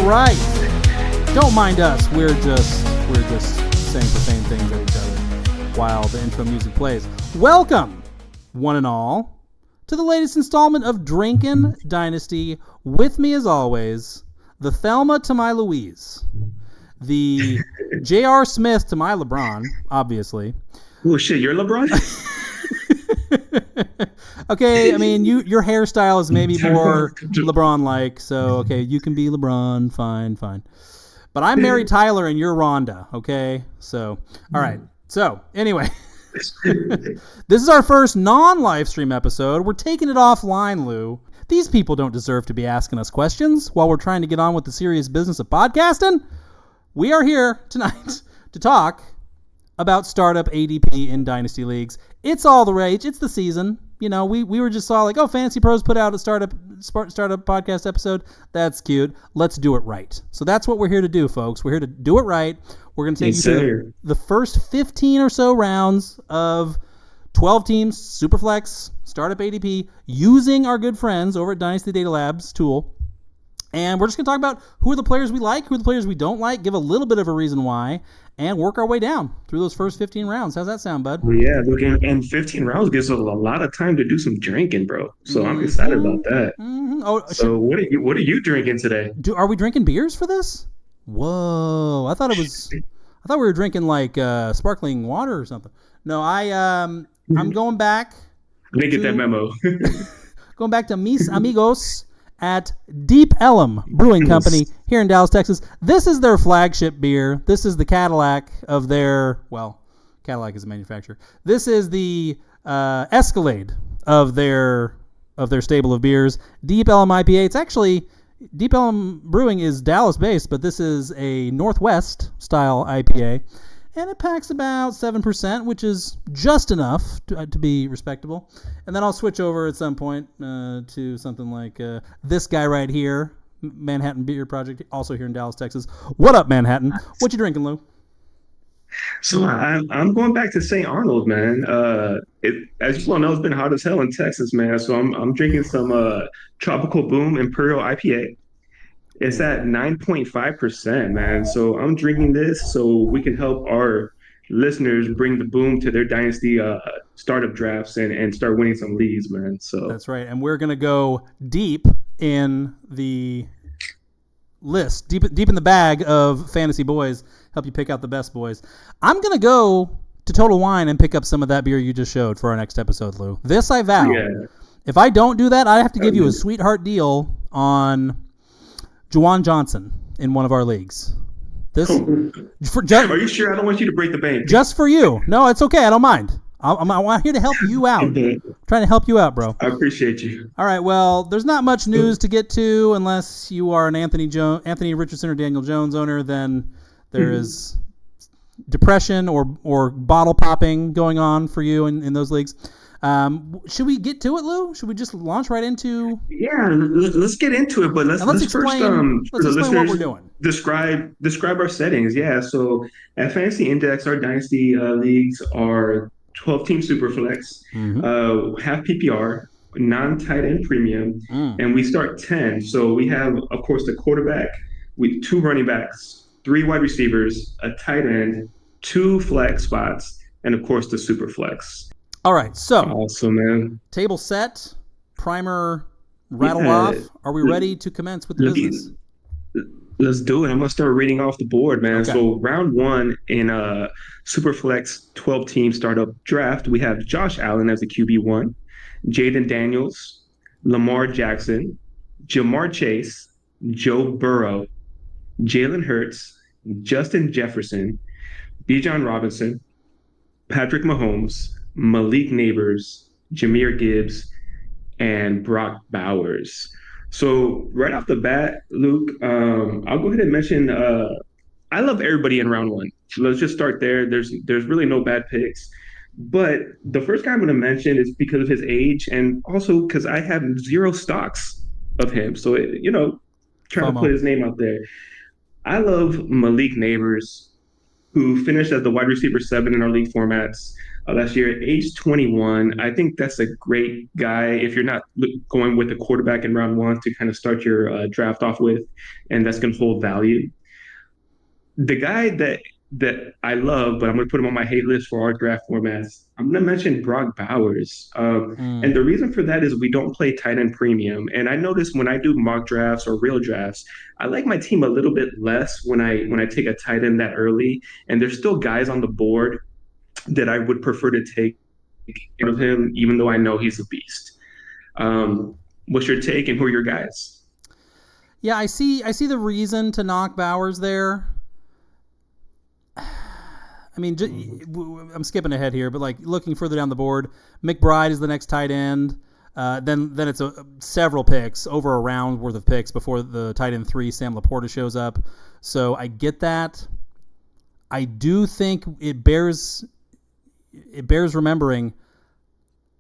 right. Don't mind us. We're just saying profane things at each other while the intro music plays. Welcome, one and all, to the latest installment of Drinkin Dynasty. With me, as always, the Thelma to my Louise, the J.R. Smith to my LeBron, obviously. Oh shit, you're LeBron? Okay, I mean, your hairstyle is maybe more LeBron-like, so okay, you can be LeBron, fine. But I'm Mary Tyler and you're Rhonda, okay? So, all right. So, anyway, this is our first non-live stream episode. We're taking it offline, Lou. These people don't deserve to be asking us questions while we're trying to get on with the serious business of podcasting. We are here tonight to talk about startup ADP in Dynasty Leagues. It's all the rage. It's the season. You know, we were just saw like, oh, Fantasy Pros put out a startup podcast episode. That's cute. Let's do it right. So that's what we're here to do, folks. We're here to do it right. We're going to take you through the first 15 or so rounds of 12 teams, Superflex, startup ADP, using our good friends over at Dynasty Data Labs tool. And we're just going to talk about who are the players we like, who are the players we don't like, give a little bit of a reason why, and work our way down through those first 15 rounds. How's that sound, bud? Yeah, look, and 15 rounds gives us a lot of time to do some drinking, bro. So I'm excited about that. Mm-hmm. Oh, so what are you drinking today? Are we drinking beers for this? Whoa, I thought we were drinking like sparkling water or something. No, I'm going back. I didn't get that memo. Going back to mis amigos at Deep Ellum Brewing Company here in Dallas, Texas. This is their flagship beer. This is the Cadillac of their, well, Cadillac is a manufacturer. This is the Escalade of their stable of beers. Deep Ellum IPA. It's actually, Deep Ellum Brewing is Dallas based, but this is a Northwest style IPA. And it packs about 7%, which is just enough to be respectable. And then I'll switch over at some point to something like this guy right here, Manhattan Beer Project, also here in Dallas, Texas. What up, Manhattan? What you drinking, Lou? So I'm going back to St. Arnold, man. As you all know, it's been hot as hell in Texas, man. So I'm drinking some Tropical Boom Imperial IPA. It's at 9.5%, man. So I'm drinking this so we can help our listeners bring the boom to their dynasty startup drafts and start winning some leagues, man. So that's right. And we're gonna go deep in the list, deep in the bag of fantasy boys. Help you pick out the best boys. I'm gonna go to Total Wine and pick up some of that beer you just showed for our next episode, Lou. This I vow. Yeah. If I don't do that, I have to give you a sweetheart deal on Juwan Johnson in one of our leagues. Are you sure? I don't want you to break the bank. Just for you. No, it's okay. I don't mind. I'm here to help you out. Trying to help you out, bro. I appreciate you. All right. Well, there's not much news to get to unless you are an Anthony Richardson or Daniel Jones owner. Then there is depression or bottle popping going on for you in those leagues. Should we get to it, Lou? Should we just launch right into? Yeah, let's get into it. But let's explain what we're doing. Describe our settings. Yeah, so at Fantasy Index, our dynasty leagues are 12-team Superflex, half PPR, non-tight end premium, and we start 10. So we have, of course, the quarterback, with 2 running backs, 3 wide receivers, a tight end, 2 flex spots, and of course the Superflex. All right, so awesome, man. Table set, primer rattle off. Are we ready to commence with the business? Let's do it. I'm gonna start reading off the board, man. Okay. So round 1 in Superflex 12-team startup draft, we have Josh Allen as the QB1, Jaden Daniels, Lamar Jackson, Jamar Chase, Joe Burrow, Jalen Hurts, Justin Jefferson, Bijan Robinson, Patrick Mahomes, Malik Nabers, Jahmyr Gibbs, and Brock Bowers. So right off the bat, Luke, I'll go ahead and mention I love everybody in round 1. So let's just start there. There's really no bad picks. But the first guy I'm going to mention is because of his age and also because I have 0 stocks of him. So, trying to put his name out there. I love Malik Nabers. who finished as the wide receiver 7 in our league formats last year at age 21. I think that's a great guy if you're not going with a quarterback in round 1 to kind of start your draft off with, and that's going to hold value. The guy that I love, but I'm going to put him on my hate list for our draft formats. I'm going to mention Brock Bowers. And the reason for that is we don't play tight end premium. And I notice when I do mock drafts or real drafts, I like my team a little bit less when I take a tight end that early. And there's still guys on the board that I would prefer to take of him, even though I know he's a beast. What's your take, and who are your guys? Yeah, I see the reason to knock Bowers there. I mean, I'm skipping ahead here, but like looking further down the board, McBride is the next tight end. Then it's several picks, over a round worth of picks before the tight end 3, Sam Laporta, shows up. So I get that. I do think it bears remembering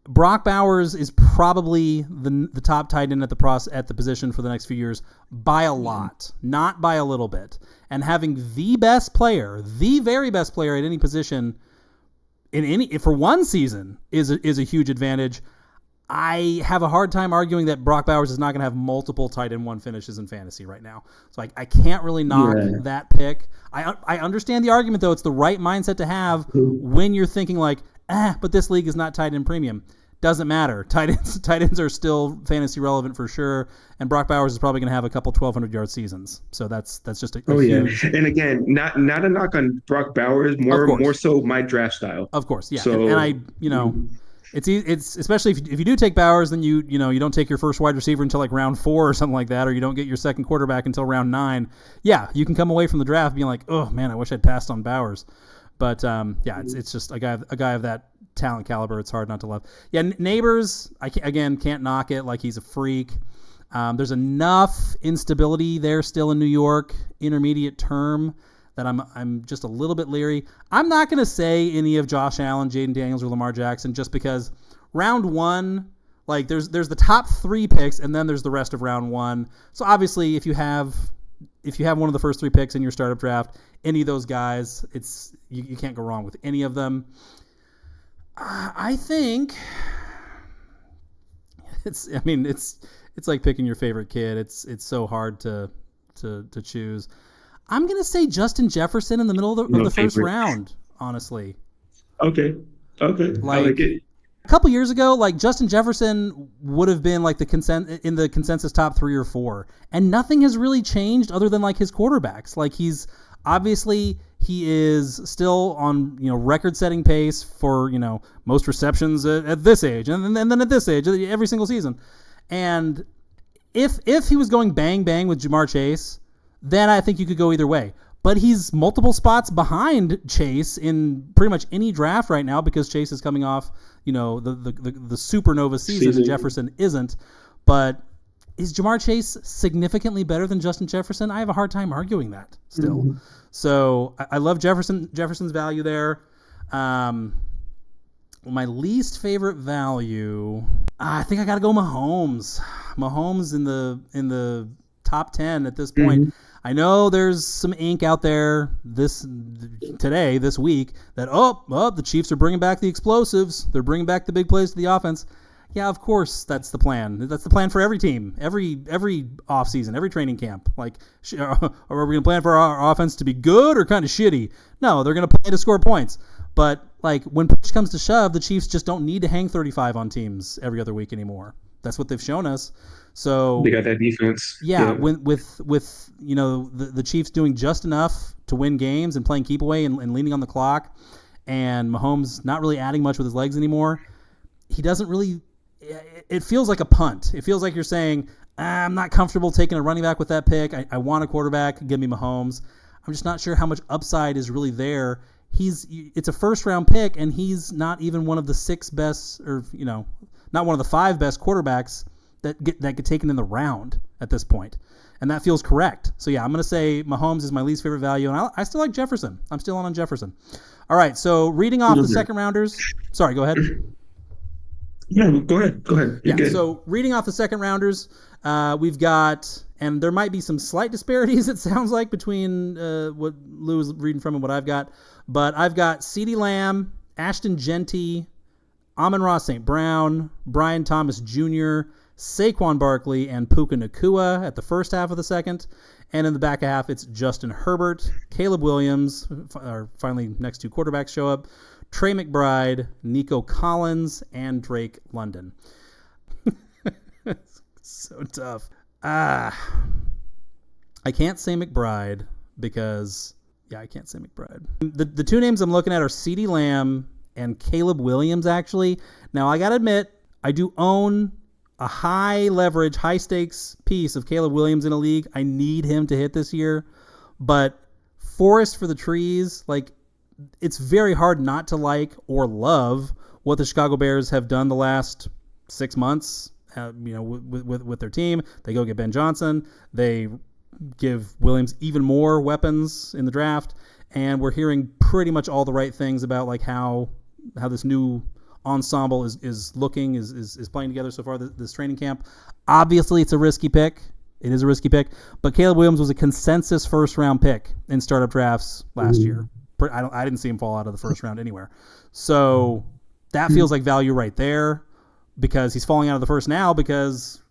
Brock Bowers is probably the top tight end at the position for the next few years by a lot, not by a little bit. And having the very best player at any position for one season is a huge advantage. I have a hard time arguing that Brock Bowers is not going to have multiple tight end 1 finishes in fantasy right now. So I can't really knock that pick. I understand the argument, though. It's the right mindset to have when you're thinking like, but this league is not tight end premium. Doesn't matter. Tight ends are still fantasy relevant for sure. And Brock Bowers is probably going to have a couple 1,200-yard seasons. So that's just a huge. And again, not a knock on Brock Bowers, more so my draft style. Of course, yeah. So, and I, it's especially if you do take Bowers, then you don't take your first wide receiver until like round 4 or something like that, or you don't get your second quarterback until round 9. Yeah, you can come away from the draft being like, oh man, I wish I'd passed on Bowers. But it's just a guy of that talent caliber. It's hard not to love. Yeah, Nabers, I can't knock it. Like, he's a freak. There's enough instability there still in New York, intermediate term, that I'm just a little bit leery. I'm not going to say any of Josh Allen, Jayden Daniels, or Lamar Jackson just because round 1, like there's the top 3 picks and then there's the rest of round 1. So obviously if you have one of the first 3 picks in your startup draft, any of those guys, you can't go wrong with any of them. I think it's like picking your favorite kid. It's so hard to choose. I'm gonna say Justin Jefferson in the middle of the first round. Honestly. Okay. I like it. A couple years ago, like Justin Jefferson would have been like in the consensus top 3 or 4, and nothing has really changed other than like his quarterbacks. Like he is still on record-setting pace for most receptions at this age, and then at this age every single season. And if he was going bang bang with Ja'Marr Chase, then I think you could go either way. But he's multiple spots behind Chase in pretty much any draft right now because Chase is coming off, the supernova season and Jefferson isn't. But is Ja'Marr Chase significantly better than Justin Jefferson? I have a hard time arguing that still. Mm-hmm. So I love Jefferson's value there. My least favorite value, I think I got to go Mahomes. Mahomes in the top 10 at this point. Mm-hmm. I know there's some ink out there this week that the Chiefs are bringing back the explosives. They're bringing back the big plays to the offense. Yeah, of course that's the plan. That's the plan for every team, every offseason, every training camp. Like, are we going to plan for our offense to be good or kind of shitty? No, they're going to play to score points. But like when push comes to shove, the Chiefs just don't need to hang 35 on teams every other week anymore. That's what they've shown us. So they got that defense. Yeah. With the Chiefs doing just enough to win games and playing keep away and leaning on the clock, and Mahomes not really adding much with his legs anymore, he doesn't really. It feels like a punt. It feels like you're saying, I'm not comfortable taking a running back with that pick. I want a quarterback. Give me Mahomes. I'm just not sure how much upside is really there. It's a first round pick, and he's not even one of the 6 best, or not one of the 5 best quarterbacks that get taken in the round at this point. And that feels correct. So yeah, I'm going to say Mahomes is my least favorite value, and I still like Jefferson. I'm still on Jefferson. All right, so reading off the second rounders. Sorry, go ahead. No, go ahead. Yeah, so reading off the second rounders, We've got, and there might be some slight disparities, it sounds like, between what Lou is reading from and what I've got. But I've got CeeDee Lamb, Ashton Genty, Amon-Ra St. Brown, Brian Thomas Jr., Saquon Barkley, and Puka Nacua at the first half of the second. And in the back half, it's Justin Herbert, Caleb Williams, our finally next two quarterbacks show up, Trey McBride, Nico Collins, and Drake London. So tough. I can't say McBride because, I can't say McBride. The two names I'm looking at are CeeDee Lamb and Caleb Williams, actually. Now, I got to admit, I do own a high leverage, high stakes piece of Caleb Williams in a league. I need him to hit this year. But forest for the trees, like, it's very hard not to like or love what the Chicago Bears have done the last 6 months. With their team, they go get Ben Johnson. They give Williams even more weapons in the draft, and we're hearing pretty much all the right things about like how this new ensemble is looking, is playing together so far this training camp. Obviously, it's a risky pick. It is a risky pick, but Caleb Williams was a consensus first round pick in startup drafts last year. I didn't see him fall out of the first round anywhere, so that feels like value right there. Because he's falling out of the first now because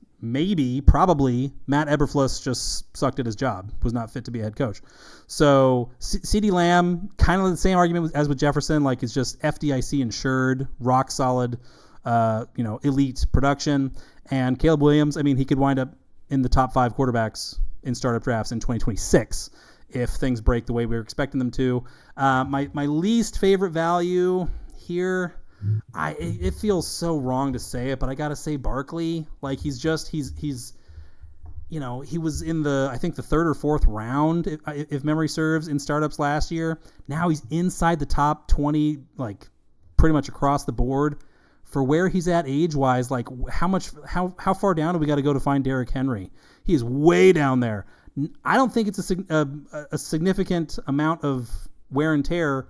probably Matt Eberflus just sucked at his job, was not fit to be a head coach. So CeeDee Lamb, kind of the same argument as with Jefferson, like it's just FDIC insured, rock solid, elite production. And Caleb Williams, I mean, he could wind up in the top 5 quarterbacks in startup drafts in 2026 if things break the way we were expecting them to. My least favorite value here. It feels so wrong to say it, but I gotta say Barkley. Like he was in I think the 3rd or 4th round, if memory serves, in startups last year. Now he's inside the top 20, like pretty much across the board for where he's at age wise. Like how far down do we got to go to find Derrick Henry? He is way down there. I don't think it's a significant amount of wear and tear,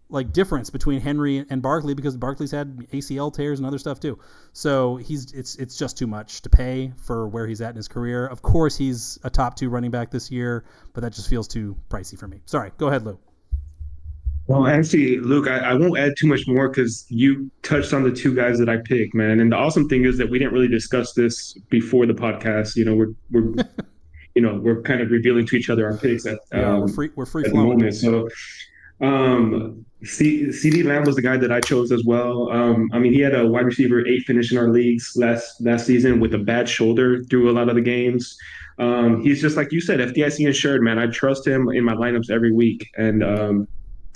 like difference between Henry and Barkley, because Barkley's had ACL tears and other stuff too. So it's just too much to pay for where he's at in his career. Of course, he's a top 2 running back this year, but that just feels too pricey for me. Sorry, go ahead, Lou. Well, actually, Luke, I won't add too much more because you touched on the 2 guys that I picked, man. And the awesome thing is that we didn't really discuss this before the podcast. We're kind of revealing to each other our picks at we're free at the flowing. moment. So CeeDee Lamb was the guy that I chose as well. He had a wide receiver 8 finish in our leagues last season with a bad shoulder through a lot of the games. He's just like you said, FDIC insured, man. I trust him in my lineups every week. And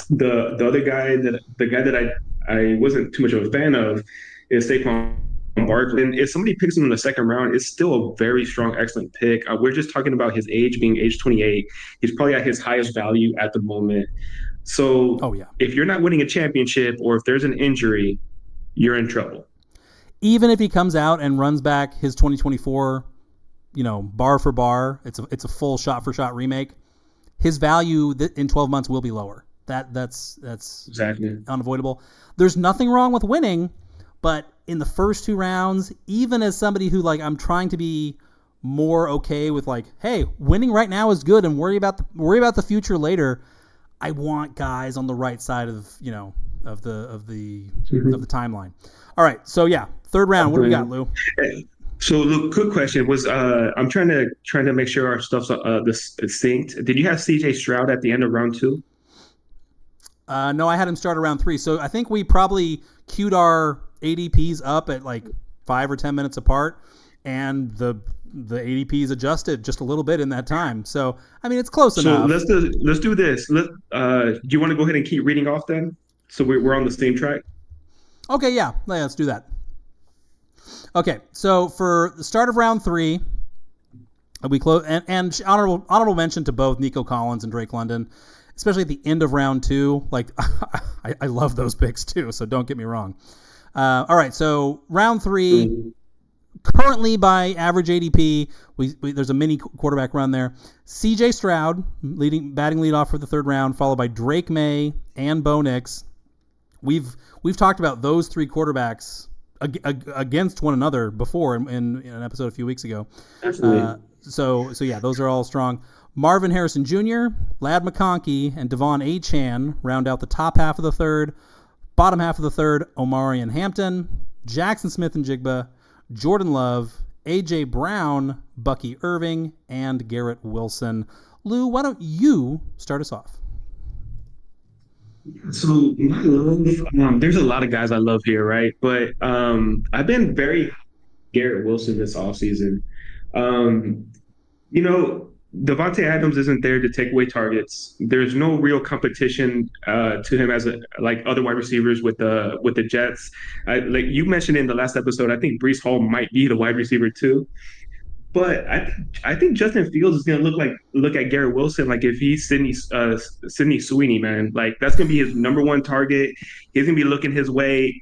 the other guy that I wasn't too much of a fan of is Saquon Barkley. And if somebody picks him in the 2nd round, it's still a very strong, excellent pick. We're just talking about his age being age 28. He's probably at his highest value at the moment. So if you're not winning a championship or if there's an injury, you're in trouble. Even if he comes out and runs back his 2024, bar for bar, it's a full shot for shot remake. His value in 12 months will be lower. That's exactly unavoidable. There's nothing wrong with winning, but in the first 2 rounds, even as somebody who I'm trying to be more okay with hey, winning right now is good and worry about the future later. I want guys on the right side of the timeline. All right, so 3rd round. What do we got, Lou? So, Luke, quick question was I'm trying to make sure our stuff's synced. Did you have CJ Stroud at the end of round 2? No, I had him start around 3. So I think we probably queued our ADPs up at 5 or 10 minutes apart, and the ADPs adjusted just a little bit in that time. So, it's close enough. So let's do this. Do you want to go ahead and keep reading off then? So we're on the same track? Okay, yeah. Let's do that. Okay, so for the start of round 3, we close, and honorable mention to both Nico Collins and Drake London, especially at the end of round 2. I love those picks too, so don't get me wrong. All right, so round 3, currently by average ADP, there's a mini quarterback run there. CJ Stroud batting leadoff for the 3rd round, followed by Drake May and Bo Nix. We've talked about those 3 quarterbacks against one another before in an episode a few weeks ago. Absolutely. So yeah, those are all strong. Marvin Harrison Jr., Ladd McConkey, and Devon Achane round out the top half of the third. Bottom half of the third, Omari and Hampton, Jackson Smith-Njigba, Jordan Love, A.J. Brown, Bucky Irving, and Garrett Wilson. Lou, why don't you start us off? So my love, there's a lot of guys I love here, right? But I've been very Garrett Wilson this offseason. Um, you know, Devontae Adams isn't there to take away targets. There's no real competition to him as like other wide receivers with the Jets. Like you mentioned in the last episode, I think Breece Hall might be the wide receiver too. But I think Justin Fields is gonna look at Garrett Wilson like if he's Sidney Sweeney, man. Like that's gonna be his number one target. He's gonna be looking his way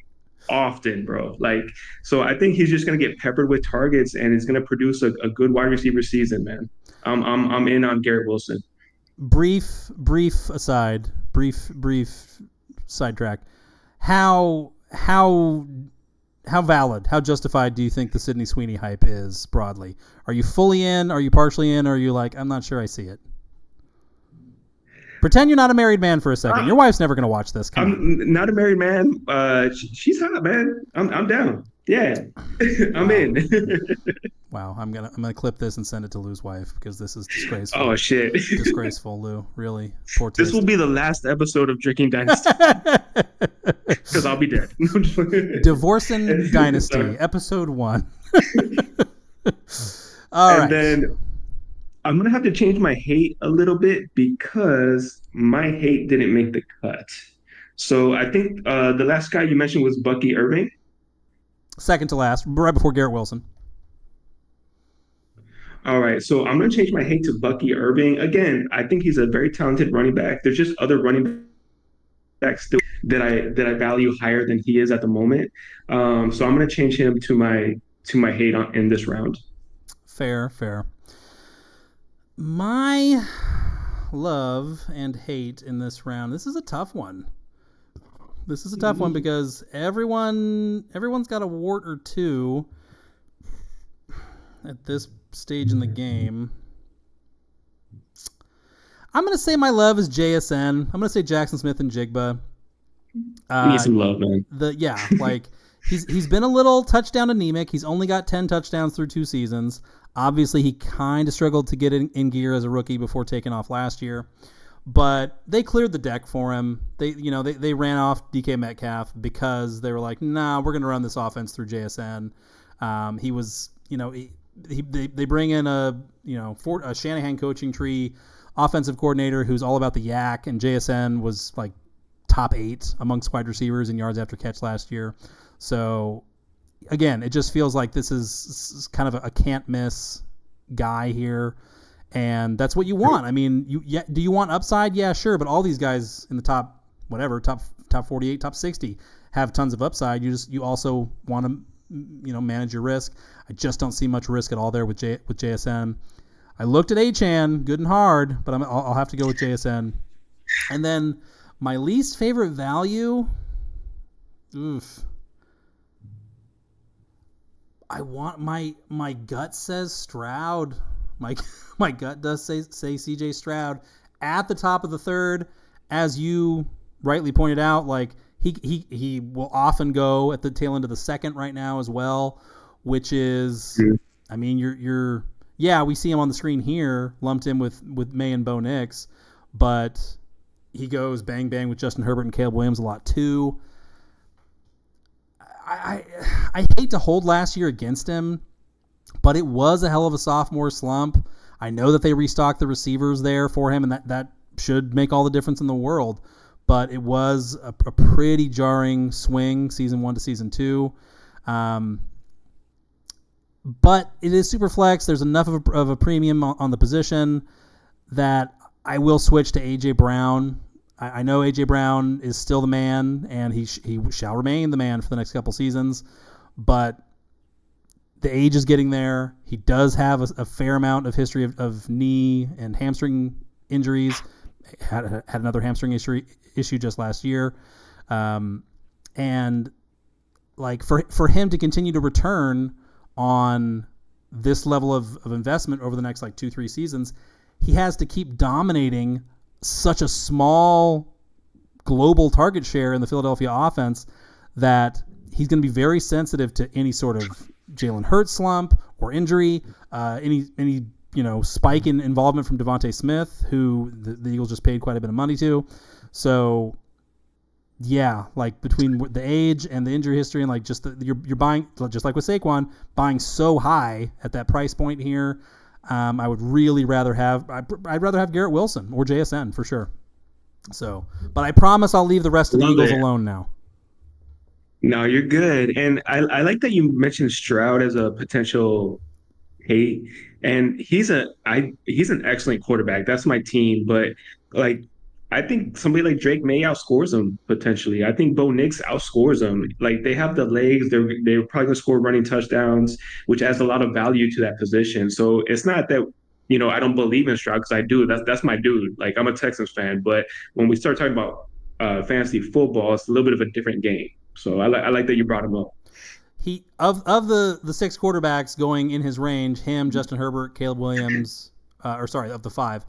often, bro. Like so, I think he's just gonna get peppered with targets and is gonna produce a good wide receiver season, man. I'm in on Garrett Wilson. Brief sidetrack. How valid, how justified do you think the Sidney Sweeney hype is broadly? Are you fully in? Are you partially in? Or are you like, I'm not sure I see it? Pretend you're not a married man for a second. Your wife's never going to watch this. I'm not a married man. She's hot, man. I'm down. Yeah, I'm in. Wow, I'm gonna clip this and send it to Lou's wife because this is disgraceful. Oh shit, disgraceful, Lou. Really, poor taste. This will be the last episode of Drinkin Dynasty because I'll be dead. Divorcing Dynasty, episode 1. All right. And then I'm gonna have to change my hate a little bit because my hate didn't make the cut. So I think the last guy you mentioned was Bucky Irving. Second to last, right before Garrett Wilson. All right, so I'm going to change my hate to Bucky Irving. Again, I think he's a very talented running back. There's just other running backs still that I value higher than he is at the moment. So I'm going to change him to my hate in this round. Fair. My love and hate in this round. This is a tough one. Because everyone's got a wart or two at this stage in the game. I'm going to say my love is JSN. I'm going to say Jackson Smith-Njigba. He needs some love, man. He's been a little touchdown anemic. He's only got 10 touchdowns through 2 seasons. Obviously, he kind of struggled to get in gear as a rookie before taking off last year. But they cleared the deck for him. They ran off DK Metcalf because they were like, nah, we're going to run this offense through JSN. He was, they bring in a Shanahan coaching tree offensive coordinator who's all about the yak, and JSN was like top 8 amongst wide receivers in yards after catch last year. So again, it just feels like this is kind of a can't miss guy here. And that's what you want. I mean, do you want upside? Yeah, sure. But all these guys in the top 48, top 60 have tons of upside. You also want to, manage your risk. I just don't see much risk at all there with JSN. I looked at Achane good and hard, but I'll have to go with JSN. And then my least favorite value. Oof. I want my gut says Stroud. My gut does say CJ Stroud at the top of the third, as you rightly pointed out. Like he will often go at the tail end of the second right now as well, which is, I mean, we see him on the screen here lumped in with May and Bo Nix, but he goes bang bang with Justin Herbert and Caleb Williams a lot too. I hate to hold last year against him, but it was a hell of a sophomore slump. I know that they restocked the receivers there for him, and that should make all the difference in the world. But it was a pretty jarring swing, season 1 to season 2. But it is super flex. There's enough of a premium on the position that I will switch to A.J. Brown. I know A.J. Brown is still the man, and he shall remain the man for the next couple seasons. But the age is getting there. He does have a fair amount of history of knee and hamstring injuries. Had another hamstring issue just last year. And like for him to continue to return on this level of investment over the next like 2-3 seasons, he has to keep dominating such a small global target share in the Philadelphia offense that he's going to be very sensitive to any sort of Jalen Hurts slump or injury, any spike in involvement from Devonta Smith, who the Eagles just paid quite a bit of money to. So yeah, like between the age and the injury history and like just you're buying, just like with Saquon, buying so high at that price point here. I would really rather I'd rather have Garrett Wilson or JSN for sure. So, but I promise I'll leave the rest of the Eagles alone now. No, you're good. And I like that you mentioned Stroud as a potential hate. And he's an excellent quarterback. That's my team. But like I think somebody like Drake May outscores him potentially. I think Bo Nix outscores him. Like they have the legs. They're probably gonna score running touchdowns, which adds a lot of value to that position. So it's not that I don't believe in Stroud because I do. That's my dude. Like I'm a Texans fan, but when we start talking about fantasy football, it's a little bit of a different game. So I like that you brought him up. He of the 6 quarterbacks going in his range, him, Justin Herbert, Caleb Williams, of the 5,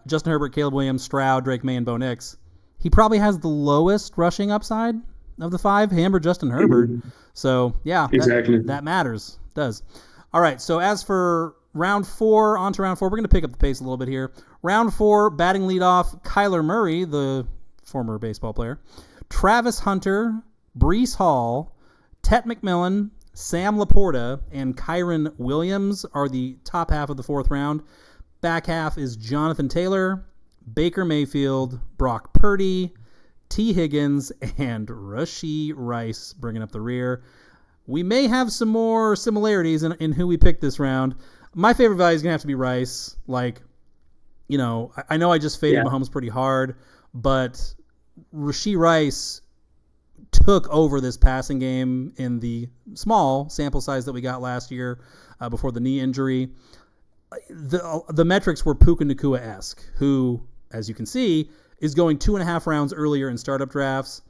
Justin Herbert, Caleb Williams, Stroud, Drake May, and Bo Nix, he probably has the lowest rushing upside of the 5, him or Justin Herbert. Mm-hmm. So yeah, exactly. That matters. It does. All right. So as for round 4, on to round 4, we're going to pick up the pace a little bit here. Round 4, batting leadoff, Kyler Murray, the former baseball player, Travis Hunter, Breece Hall, Tet McMillan, Sam Laporta, and Kyron Williams are the top half of the 4th round. Back half is Jonathan Taylor, Baker Mayfield, Brock Purdy, T. Higgins, and Rashee Rice bringing up the rear. We may have some more similarities in who we picked this round. My favorite value is going to have to be Rice. Like, I know I just faded Mahomes pretty hard, but Rashee Rice took over this passing game in the small sample size that we got last year before the knee injury. The metrics were Puka Nacua-esque, who, as you can see, is going 2.5 rounds earlier in startup drafts.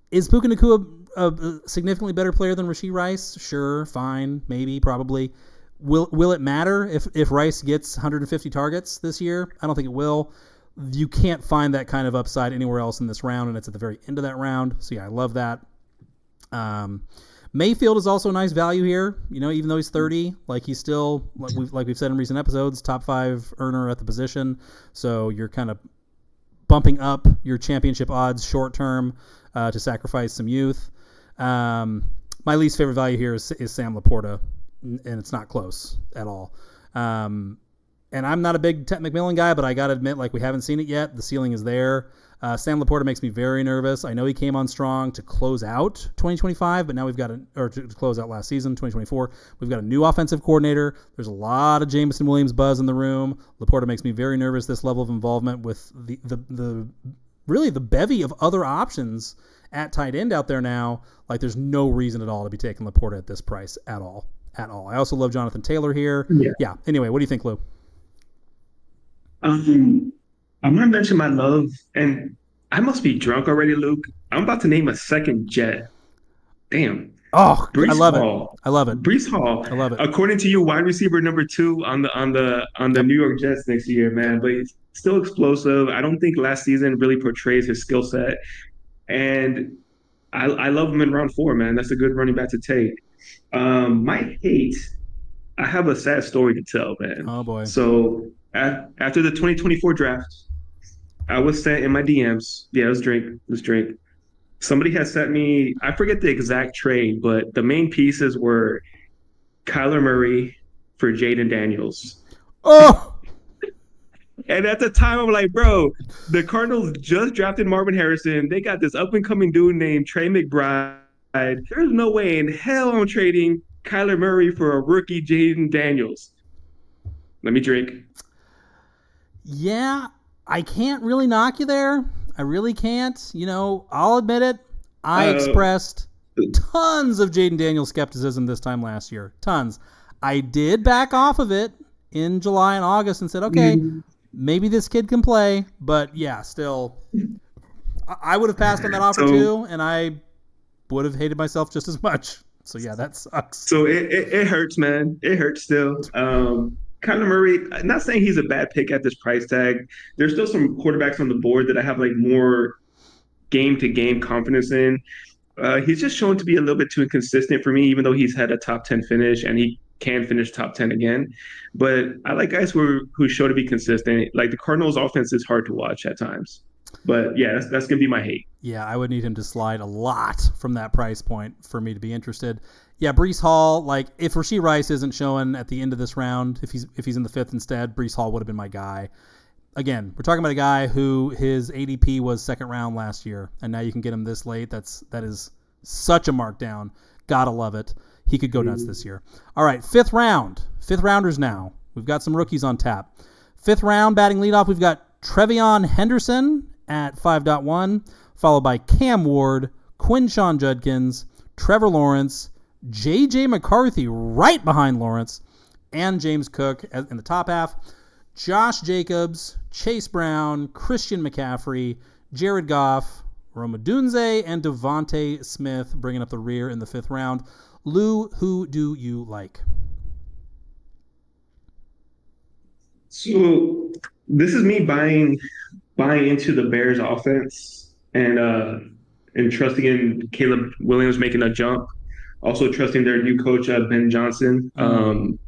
Is Puka Nacua a significantly better player than Rashee Rice? Sure, fine, maybe, probably. Will it matter if Rice gets 150 targets this year? I don't think it will. You can't find that kind of upside anywhere else in this round, and it's at the very end of that round. So yeah, I love that. Mayfield is also a nice value here. Even though he's 30, like he's still, like we've said in recent episodes, top 5 earner at the position. So you're kind of bumping up your championship odds short term to sacrifice some youth. My least favorite value here is Sam Laporta, and it's not close at all. And I'm not a big Tet McMillan guy, but I got to admit, like, we haven't seen it yet. The ceiling is there. Sam Laporta makes me very nervous. I know he came on strong to close out 2025, but now we've got to close out last season, 2024. We've got a new offensive coordinator. There's a lot of Jameson Williams buzz in the room. Laporta makes me very nervous, this level of involvement with the really the bevy of other options at tight end out there now. Like, there's no reason at all to be taking Laporta at this price at all. I also love Jonathan Taylor here. Yeah. Anyway, what do you think, Lou? I'm gonna mention my love, and I must be drunk already, Luke. I'm about to name a second Jet. Damn. Oh, Breece I love Hall. it. I love it. Breece Hall. I love it. According to you, wide receiver number 2 on the New York Jets next year, man. But he's still explosive. I don't think last season really portrays his skill set, and I love him in round 4, man. That's a good running back to take. My hate. I have a sad story to tell, man. Oh boy. So after the 2024 draft, I was sent in my DMs. Yeah, let's drink. Somebody had sent me, I forget the exact trade, but the main pieces were Kyler Murray for Jayden Daniels. Oh! And at the time, I'm like, bro, the Cardinals just drafted Marvin Harrison. They got this up-and-coming dude named Trey McBride. There's no way in hell I'm trading Kyler Murray for a rookie Jayden Daniels. Let me drink. Yeah, I can't really knock you there. I really can't. I'll admit it. I expressed tons of Jayden Daniels skepticism this time last year. Tons. I did back off of it in July and August and said, okay, maybe this kid can play. But yeah, still, I would have passed on that offer too. And I would have hated myself just as much. So yeah, that sucks. So it hurts, man. It hurts still. Kyler Murray, I'm not saying he's a bad pick at this price tag. There's still some quarterbacks on the board that I have like more game to game confidence in. He's just shown to be a little bit too inconsistent for me, even though he's had a top 10 finish and he can finish top 10 again. But I like guys who show to be consistent. Like the Cardinals offense is hard to watch at times. But yeah, that's going to be my hate. Yeah, I would need him to slide a lot from that price point for me to be interested. Yeah, Breece Hall, like if Rashee Rice isn't showing at the end of this round, if he's in the 5th instead, Breece Hall would have been my guy. Again, we're talking about a guy who his ADP was 2nd round last year, and now you can get him this late. That is such a markdown. Gotta love it. He could go nuts this year. All right, 5th round. 5th rounders now. We've got some rookies on tap. 5th round batting leadoff, we've got Trevion Henderson at 5.1, followed by Cam Ward, Quinshon Judkins, Trevor Lawrence, J.J. McCarthy right behind Lawrence, and James Cook in the top half. Josh Jacobs, Chase Brown, Christian McCaffrey, Jared Goff, Odunze, and Devonta Smith bringing up the rear in the 5th round. Lou, who do you like? So this is me buying into the Bears offense and trusting in Caleb Williams making a jump. Also trusting their new coach, Ben Johnson. I'm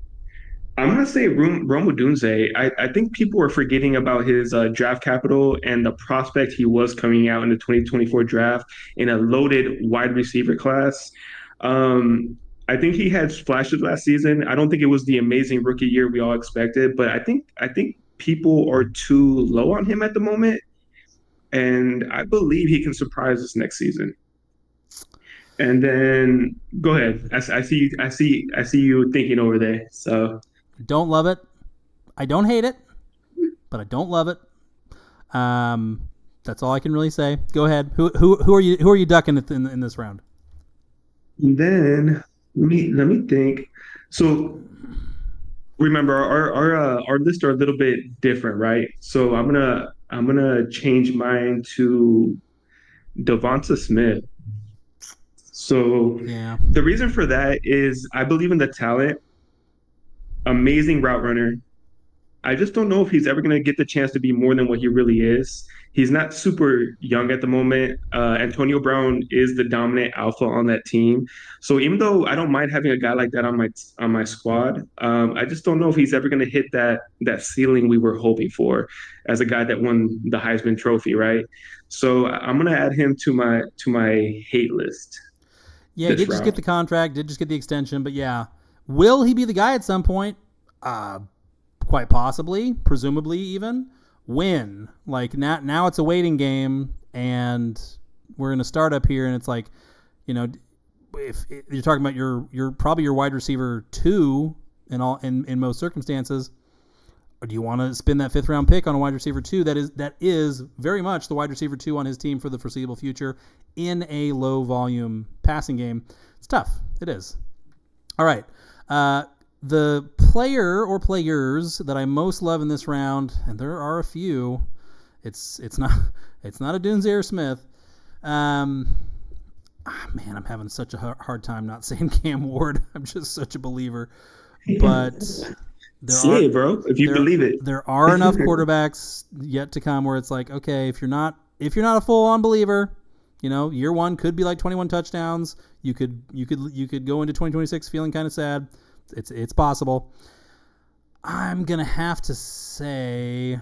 going to say Rome Odunze. I think people are forgetting about his draft capital and the prospect he was coming out in the 2024 draft in a loaded wide receiver class. I think he had flashes last season. I don't think it was the amazing rookie year we all expected, but I think people are too low on him at the moment, and I believe he can surprise us next season. And then go ahead. I see you thinking over there. So don't love it. I don't hate it, but I don't love it. That's all I can really say. Go ahead. Who are you ducking in this round? And then let me think. So remember our lists are a little bit different, right? So I'm gonna change mine to Devonta Smith. So yeah. The reason for that is I believe in the talent. Amazing route runner. I just don't know if he's ever going to get the chance to be more than what he really is. He's not super young at the moment. Antonio Brown is the dominant alpha on that team. So even though I don't mind having a guy like that on my squad, I just don't know if he's ever going to hit that ceiling we were hoping for as a guy that won the Heisman Trophy, right? So I'm going to add him to my hate list. Yeah, he did just get the contract, did just get the extension, but yeah. Will he be the guy at some point? Quite possibly, presumably even. When? Like now it's a waiting game, and we're in a startup here, and it's like, if you're talking about your probably your wide receiver 2 in most circumstances, or do you want to spend that 5th round pick on a wide receiver 2 that is very much the wide receiver 2 on his team for the foreseeable future in a low volume passing game? It's tough. It is. All right. The player or players that I most love in this round, and there are a few, it's not Odunze or Smith. Man, I'm having such a hard time not saying Cam Ward. I'm just such a believer. But bro, if you believe it. There are enough quarterbacks yet to come where it's like, okay, if you're not a full-on believer, year 1 could be like 21 touchdowns. You could go into 2026 feeling kind of sad. It's possible. I'm gonna have to say,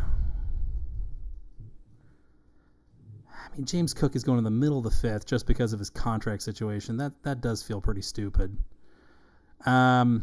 James Cook is going in the middle of the 5th just because of his contract situation. That does feel pretty stupid. God,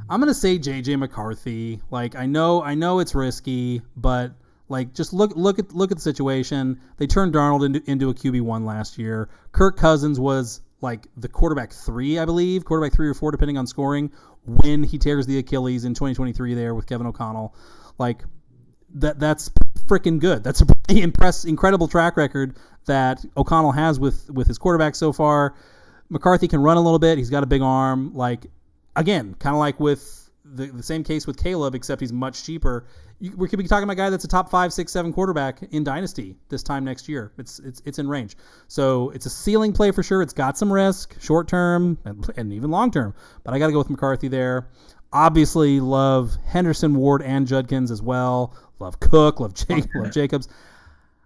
I'm gonna say J.J. McCarthy. Like I know it's risky, but like just look at the situation. They turned Darnold into a QB1 last year. Kirk Cousins was like the quarterback 3, I believe, quarterback 3 or 4, depending on scoring, when he tears the Achilles in 2023 there with Kevin O'Connell. Like that's freaking good. That's a pretty incredible track record that O'Connell has with his quarterback so far. McCarthy can run a little bit. He's got a big arm. Like, again, kind of like with the same case with Caleb, except he's much cheaper. We could be talking about a guy that's a top 5, 6, 7 quarterback in Dynasty this time next year. It's in range. So it's a ceiling play for sure. It's got some risk, short term and even long term. But I got to go with McCarthy there. Obviously, love Henderson, Ward, and Judkins as well. Love Cook, love Jacobs.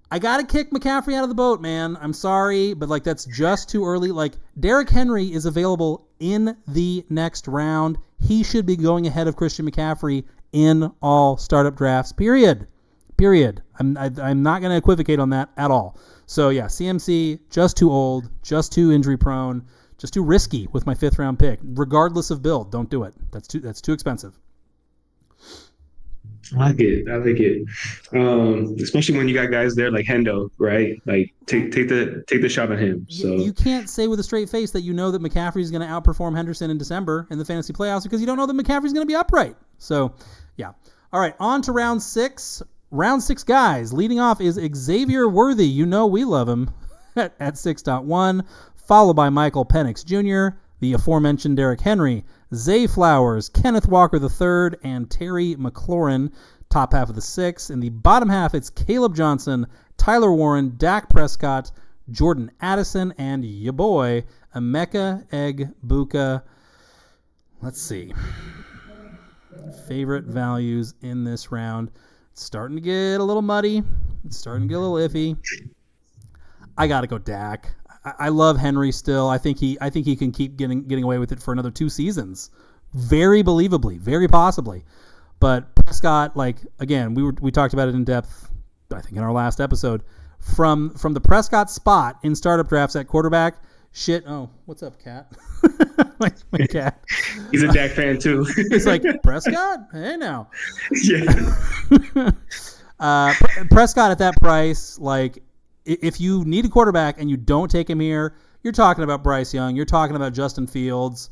I got to kick McCaffrey out of the boat, man. I'm sorry, but like that's just too early. Like Derrick Henry is available in the next round. He should be going ahead of Christian McCaffrey in all startup drafts, period. I'm not going to equivocate on that at all. So yeah, CMC, just too old, just too injury prone, just too risky with my 5th round pick. Regardless of build, don't do it. That's too expensive. I like it. Especially when you got guys there like Hendo, right? Like take the shot on him. So you can't say with a straight face that you know that McCaffrey is going to outperform Henderson in December in the fantasy playoffs because you don't know that McCaffrey's going to be upright. So, yeah. All right, on to round 6. Round 6 guys. Leading off is Xavier Worthy. You know we love him at 6.1, followed by Michael Penix Jr., the aforementioned Derrick Henry, Zay Flowers, Kenneth Walker III, and Terry McLaurin, top half of the 6. In the bottom half, it's Caleb Johnson, Tyler Warren, Dak Prescott, Jordan Addison, and ya boy, Emeka Egbuka. Let's see. Favorite values in this round. It's starting to get a little muddy. It's starting to get a little iffy. I got to go Dak. I love Henry still. I think he can keep getting away with it for another 2 seasons, very believably, very possibly. But Prescott, like again, we talked about it in depth, I think in our last episode. From the Prescott spot in startup drafts at quarterback, shit. Oh, what's up, cat? my cat. He's a Dak fan too. He's like Prescott. Hey now. Yeah. Prescott at that price, like. If you need a quarterback and you don't take him here, you're talking about Bryce Young, you're talking about Justin Fields,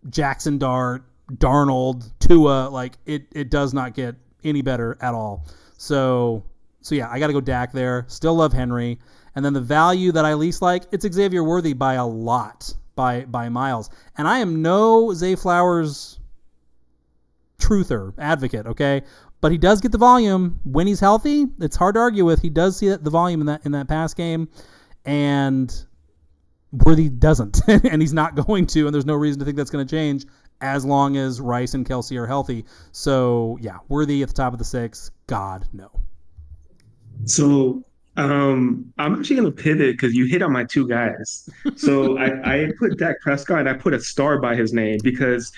Jackson Dart, Darnold, Tua. Like it does not get any better at all. So yeah, I got to go Dak there. Still love Henry. And then the value that I least like, it's Xavier Worthy by a lot, by miles. And I am no Zay Flowers truther, advocate, okay? But he does get the volume when he's healthy. It's hard to argue with. He does see the volume in that pass game, and Worthy doesn't, and he's not going to. And there's no reason to think that's going to change as long as Rice and Kelsey are healthy. So yeah, Worthy at the top of the 6. God no. So I'm actually going to pivot because you hit on my 2 guys. So I put Dak Prescott and I put a star by his name because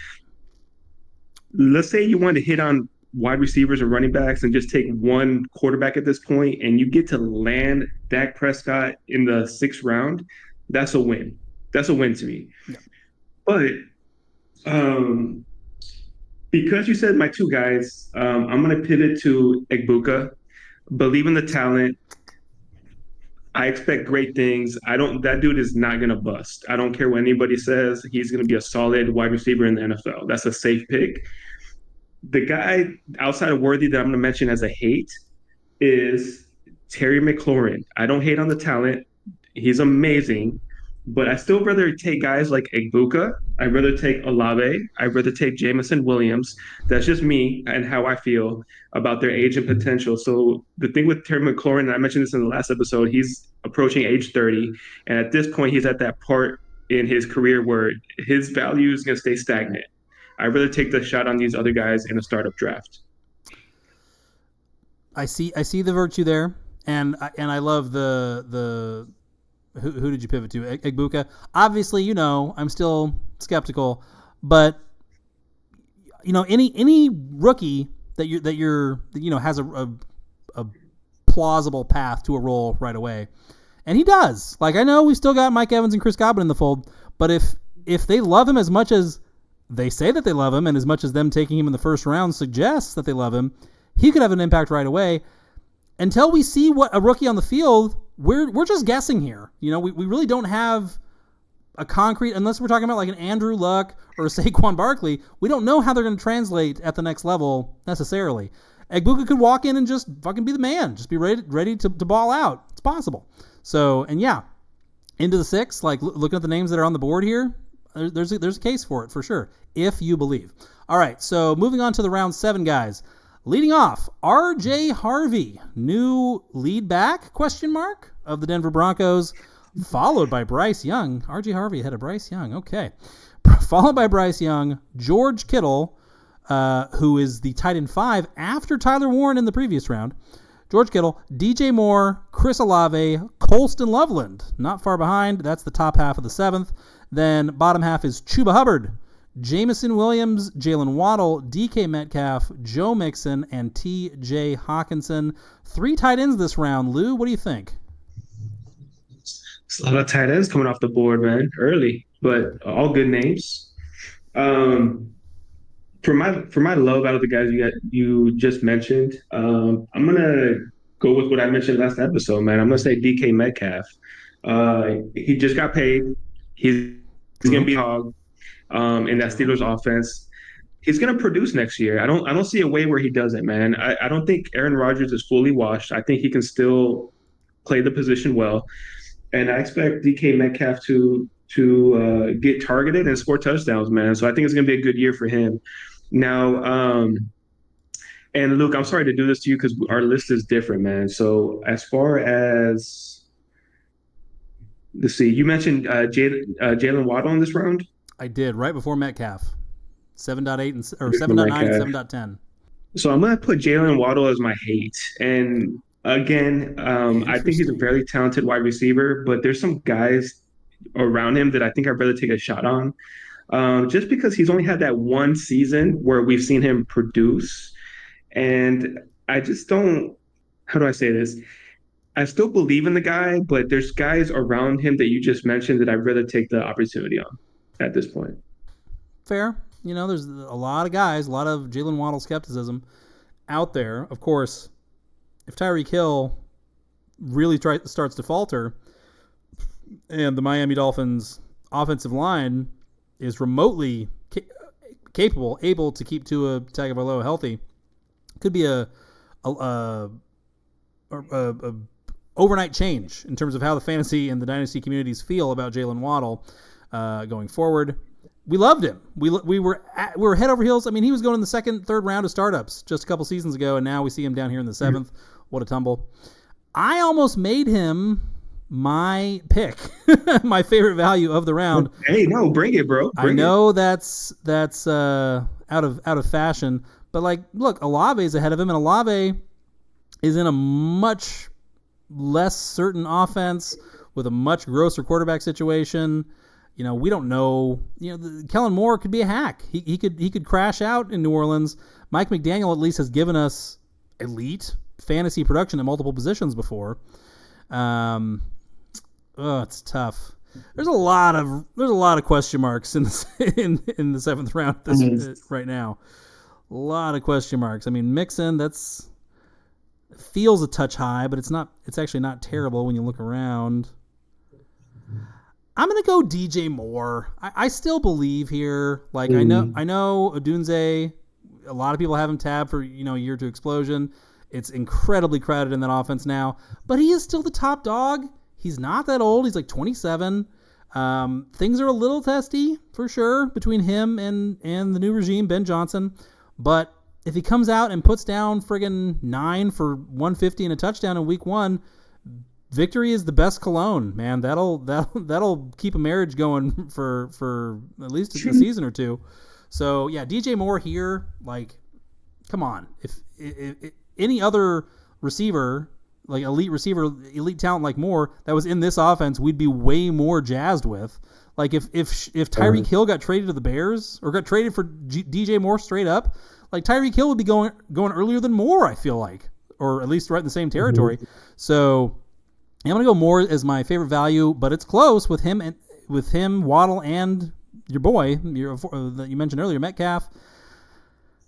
let's say you want to hit on wide receivers or running backs and just take one quarterback at this point and you get to land Dak Prescott in the 6th round, that's a win. That's a win to me. Yeah. But because you said my 2 guys, I'm going to pivot to Egbuka. Believe in the talent. I expect great things. That dude is not going to bust. I don't care what anybody says. He's going to be a solid wide receiver in the NFL. That's a safe pick. The guy outside of Worthy that I'm going to mention as a hate is Terry McLaurin. I don't hate on the talent. He's amazing. But I still rather take guys like Egbuka. I'd rather take Olave. I'd rather take Jamison Williams. That's just me and how I feel about their age and potential. So the thing with Terry McLaurin, and I mentioned this in the last episode, he's approaching age 30. And at this point, he's at that part in his career where his value is going to stay stagnant. I'd rather take the shot on these other guys in a startup draft. I see the virtue there, and I love the who did you pivot to? Egbuka. Obviously, I'm still skeptical, but any rookie that you're has a plausible path to a role right away, and he does. Like I know we still got Mike Evans and Chris Godwin in the fold, but if they love him as much as they say that they love him, and as much as them taking him in the 1st round suggests that they love him, he could have an impact right away. Until we see what a rookie on the field, we're just guessing here. We really don't have a concrete, unless we're talking about like an Andrew Luck or a Saquon Barkley, we don't know how they're going to translate at the next level necessarily. Egbuka could walk in and just fucking be the man, just be ready to ball out. It's possible. So, and yeah, into the 6, like looking at the names that are on the board here, there's a case for it for sure if you believe. All right, so moving on to the round 7 guys. Leading off, R.J. Harvey, new lead back, of the Denver Broncos, followed by Bryce Young. R.J. Harvey ahead of Bryce Young, okay. Followed by Bryce Young, George Kittle, who is the tight end 5 after Tyler Warren in the previous round. George Kittle, DJ Moore, Chris Olave, Colston Loveland, not far behind. That's the top half of the 7th. Then bottom half is Chuba Hubbard, Jameson Williams, Jaylen Waddle, DK Metcalf, Joe Mixon, and T.J. Hawkinson. 3 tight ends this round. Lou, what do you think? It's a lot of tight ends coming off the board, man, early, but all good names. For my love out of the guys you just mentioned, I'm gonna go with what I mentioned last episode, man. I'm gonna say DK Metcalf. He just got paid. He's gonna be a hog in that Steelers offense. He's gonna produce next year. I don't see a way where he doesn't, man. I don't think Aaron Rodgers is fully washed. I think he can still play the position well, and I expect DK Metcalf to get targeted and score touchdowns, man. So I think it's gonna be a good year for him. Now, and Luke, I'm sorry to do this to you because our list is different, man. So as far as, let's see, you mentioned Jaylen Waddle in this round? I did, right before Metcalf. 7.8 or 7.9 and 7.10. So I'm going to put Jaylen Waddle as my hate. And again, I think he's a very talented wide receiver, but there's some guys around him that I think I'd rather take a shot on. Just because he's only had that one season where we've seen him produce. And I just don't, how do I say this? I still believe in the guy, but there's guys around him that you just mentioned that I'd rather take the opportunity on at this point. Fair. There's a lot of guys, a lot of Jaylen Waddle skepticism out there. Of course, if Tyreek Hill really starts to falter and the Miami Dolphins offensive line is remotely able to keep Tua Tagovailoa healthy, could be a overnight change in terms of how the fantasy and the dynasty communities feel about Jaylen Waddle going forward. We loved him. We were head over heels. I mean, he was going in the second, third round of startups just a couple seasons ago, and now we see him down here in the 7th. What a tumble! I almost made him my pick, my favorite value of the round. Hey, no, bring it, bro. I know that's out of fashion, but look, Olave's ahead of him, and Olave is in a much less certain offense with a much grosser quarterback situation. We don't know. Kellen Moore could be a hack. He could crash out in New Orleans. Mike McDaniel at least has given us elite fantasy production at multiple positions before. It's tough. There's a lot of question marks in the 7th round right now. A lot of question marks. I mean, Mixon, that's feels a touch high, but it's actually not terrible when you look around. I'm gonna go DJ Moore. I still believe here. I know Odunze. A lot of people have him tabbed for year 2 explosion. It's incredibly crowded in that offense now, but he is still the top dog. He's not that old. He's 27. Things are a little testy for sure between him and the new regime, Ben Johnson. But if he comes out and puts down friggin' 9 for 150 and a touchdown in week 1. Victory is the best cologne, man. That'll keep a marriage going for at least a season or 2. So yeah, DJ Moore here. Come on. If any other receiver, elite talent like Moore that was in this offense, we'd be way more jazzed with. If Tyreek Hill got traded to the Bears or got traded for DJ Moore straight up, Tyreek Hill would be going earlier than Moore. I feel or at least right in the same territory. Mm-hmm. So. I'm going to go Moore as my favorite value, but it's close with him, Waddle, and your boy that you mentioned earlier, Metcalf.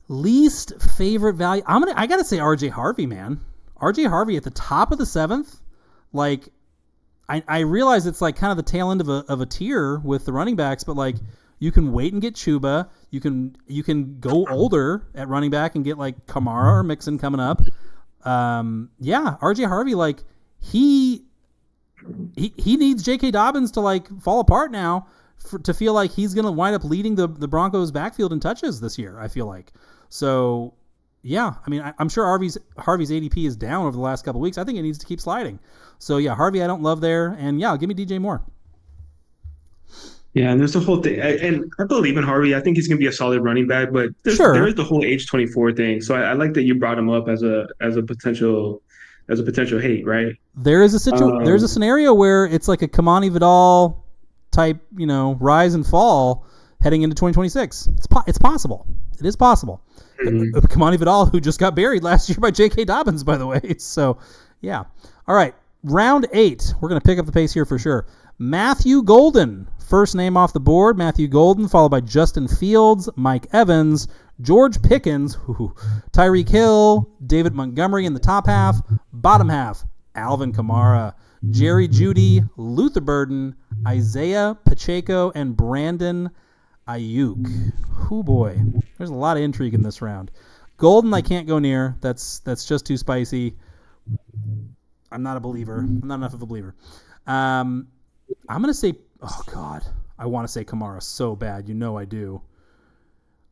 Least favorite value, I got to say R.J. Harvey, man. R.J. Harvey at the top of the 7th. I realize it's kind of the tail end of a tier with the running backs, but you can wait and get Chuba. You can go older at running back and get Kamara or Mixon coming up. R.J. Harvey, he needs J.K. Dobbins to fall apart now to feel like he's going to wind up leading the Broncos backfield in touches this year, I feel like. So, yeah, I mean, I'm sure Harvey's ADP is down over the last couple of weeks. I think it needs to keep sliding. So, yeah, Harvey I don't love there. And, yeah, give me DJ Moore. Yeah, and there's the whole thing. And I believe in Harvey. I think he's going to be a solid running back, but there is the whole age 24 thing. So I like that you brought him up as a potential hate, right? There's a scenario where it's like a Kamani Vidal type, rise and fall heading into 2026. It's possible. It is possible. Mm-hmm. Kamani Vidal, who just got buried last year by J.K. Dobbins, by the way. So, yeah. All right. Round 8. We're going to pick up the pace here for sure. Matthew Golden, first name off the board. Matthew Golden, followed by Justin Fields, Mike Evans, George Pickens, Tyreek Hill, David Montgomery in the top half. Bottom half, Alvin Kamara, Jerry Jeudy, Luther Burden, Isaiah Pacheco, and Brandon Aiyuk. Oh boy, there's a lot of intrigue in this round. Golden, I can't go near. That's just too spicy. I'm not a believer. I'm not enough of a believer. I'm going to say, oh God, I want to say Kamara so bad. I do.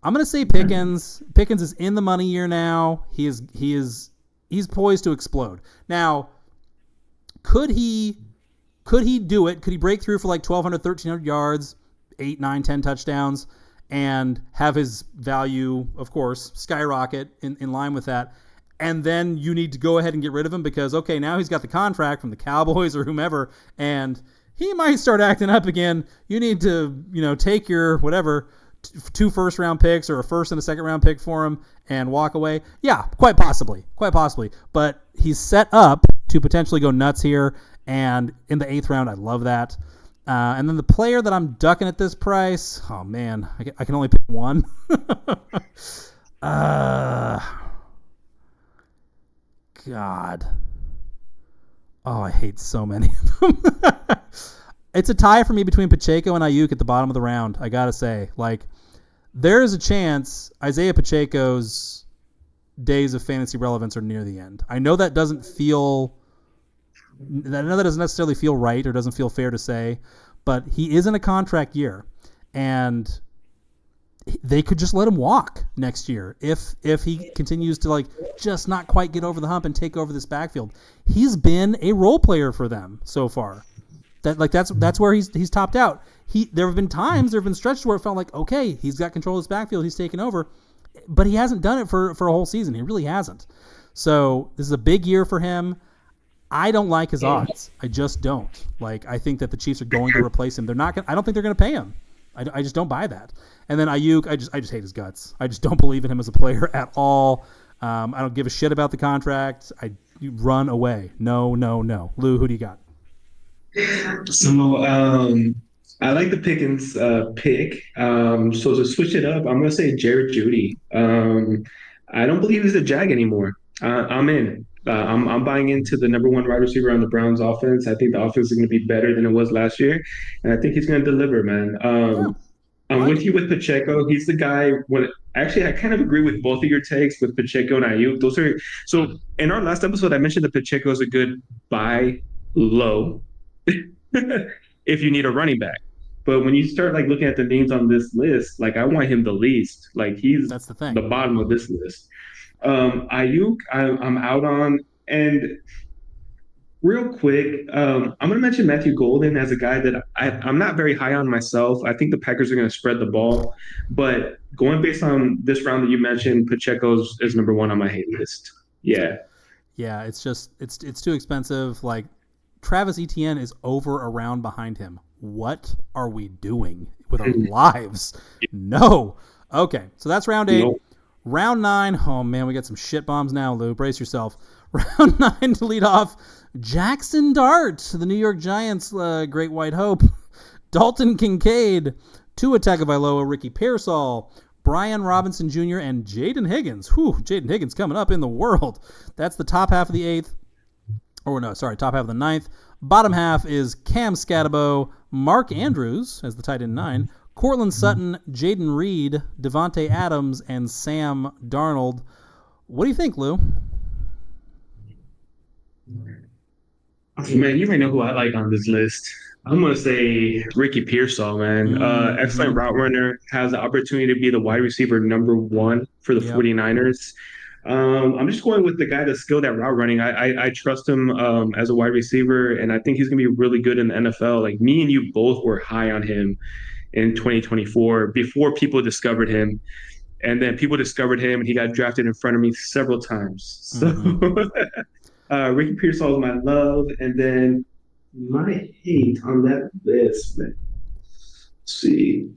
I'm going to say Pickens. Pickens is in the money year now. He's poised to explode. Now, could he do it? Could he break through for like 1,200, 1,300 yards, 8, 9, 10 touchdowns, and have his value, of course, skyrocket in line with that? And then you need to go ahead and get rid of him because, okay, now he's got the contract from the Cowboys or whomever, and he might start acting up again. You need to, take your whatever, 2 first-round picks or a first and a second-round pick for him and walk away. Yeah, quite possibly. But he's set up to potentially go nuts here, and in the 8th round, I love that. And then the player that I'm ducking at this price, oh man, I can only pick one. God. Oh, I hate so many of them. It's a tie for me between Pacheco and Aiyuk at the bottom of the round, I got to say. Like, there is a chance Isaiah Pacheco's days of fantasy relevance are near the end. I know that doesn't necessarily feel right or doesn't feel fair to say, but he is in a contract year, and they could just let him walk next year if he continues to just not quite get over the hump and take over this backfield. He's been a role player for them so far. That's where he's topped out. There have been stretches where it felt like, okay, he's got control of this backfield, he's taken over, but he hasn't done it for a whole season. He really hasn't. So this is a big year for him. I don't like his odds. I just don't. I think that the Chiefs are going to replace him. I don't think they're going to pay him. I just don't buy that. And then Aiyuk, I just hate his guts. I just don't believe in him as a player at all. I don't give a shit about the contract. You run away. No. Lou, who do you got? So I like the Pickens pick. So to switch it up, I'm going to say Jared Jeudy. I don't believe he's a Jag anymore. I'm in. I'm buying into the number 1 wide receiver on the Browns offense. I think the offense is going to be better than it was last year, and I think he's going to deliver, man. I'm with you with Pacheco. He's the guy. Actually, I kind of agree with both of your takes with Pacheco and Aiyuk. So in our last episode, I mentioned that Pacheco is a good buy low if you need a running back. But when you start looking at the names on this list, I want him the least. That's the thing. The bottom of this list. Aiyuk, I'm out on. And real quick, I'm going to mention Matthew Golden as a guy that I'm not very high on myself. I think the Packers are going to spread the ball. But going based on this round that you mentioned, Pacheco is number 1 on my hate list. Yeah. Yeah, it's too expensive. Travis Etienne is over a round behind him. What are we doing with our lives? No. Okay, so that's round 8. Nope. Round 9, oh man, we got some shit bombs now, Lou. Brace yourself. Round 9 to lead off, Jaxon Dart, the New York Giants' great white hope. Dalton Kincaid, Tua Tagovailoa, Ricky Pearsall, Brian Robinson Jr., and Jaden Higgins. Jaden Higgins coming up in the world. That's the top half of the 8th. Top half of the 9th. Bottom half is Cam Scatabo, Mark Andrews as the tight end 9, Cortland Sutton, Jaden Reed, Devontae Adams, and Sam Darnold. What do you think, Lou? Man, you already know who I like on this list. I'm gonna say Ricky Pearsall, man. Excellent Mm-hmm. route runner, has the opportunity to be the wide receiver number one for the Yep. 49ers. I'm just going with the guy that's skilled at route running. I trust him as a wide receiver, and I think he's gonna be really good in the NFL. Like me and you both were high on him in 2024 before people discovered him, and then people discovered him, and he got drafted in front of me several times. So Mm-hmm. Ricky Pearsall is my love, and then my hate on that list, man. Let's see.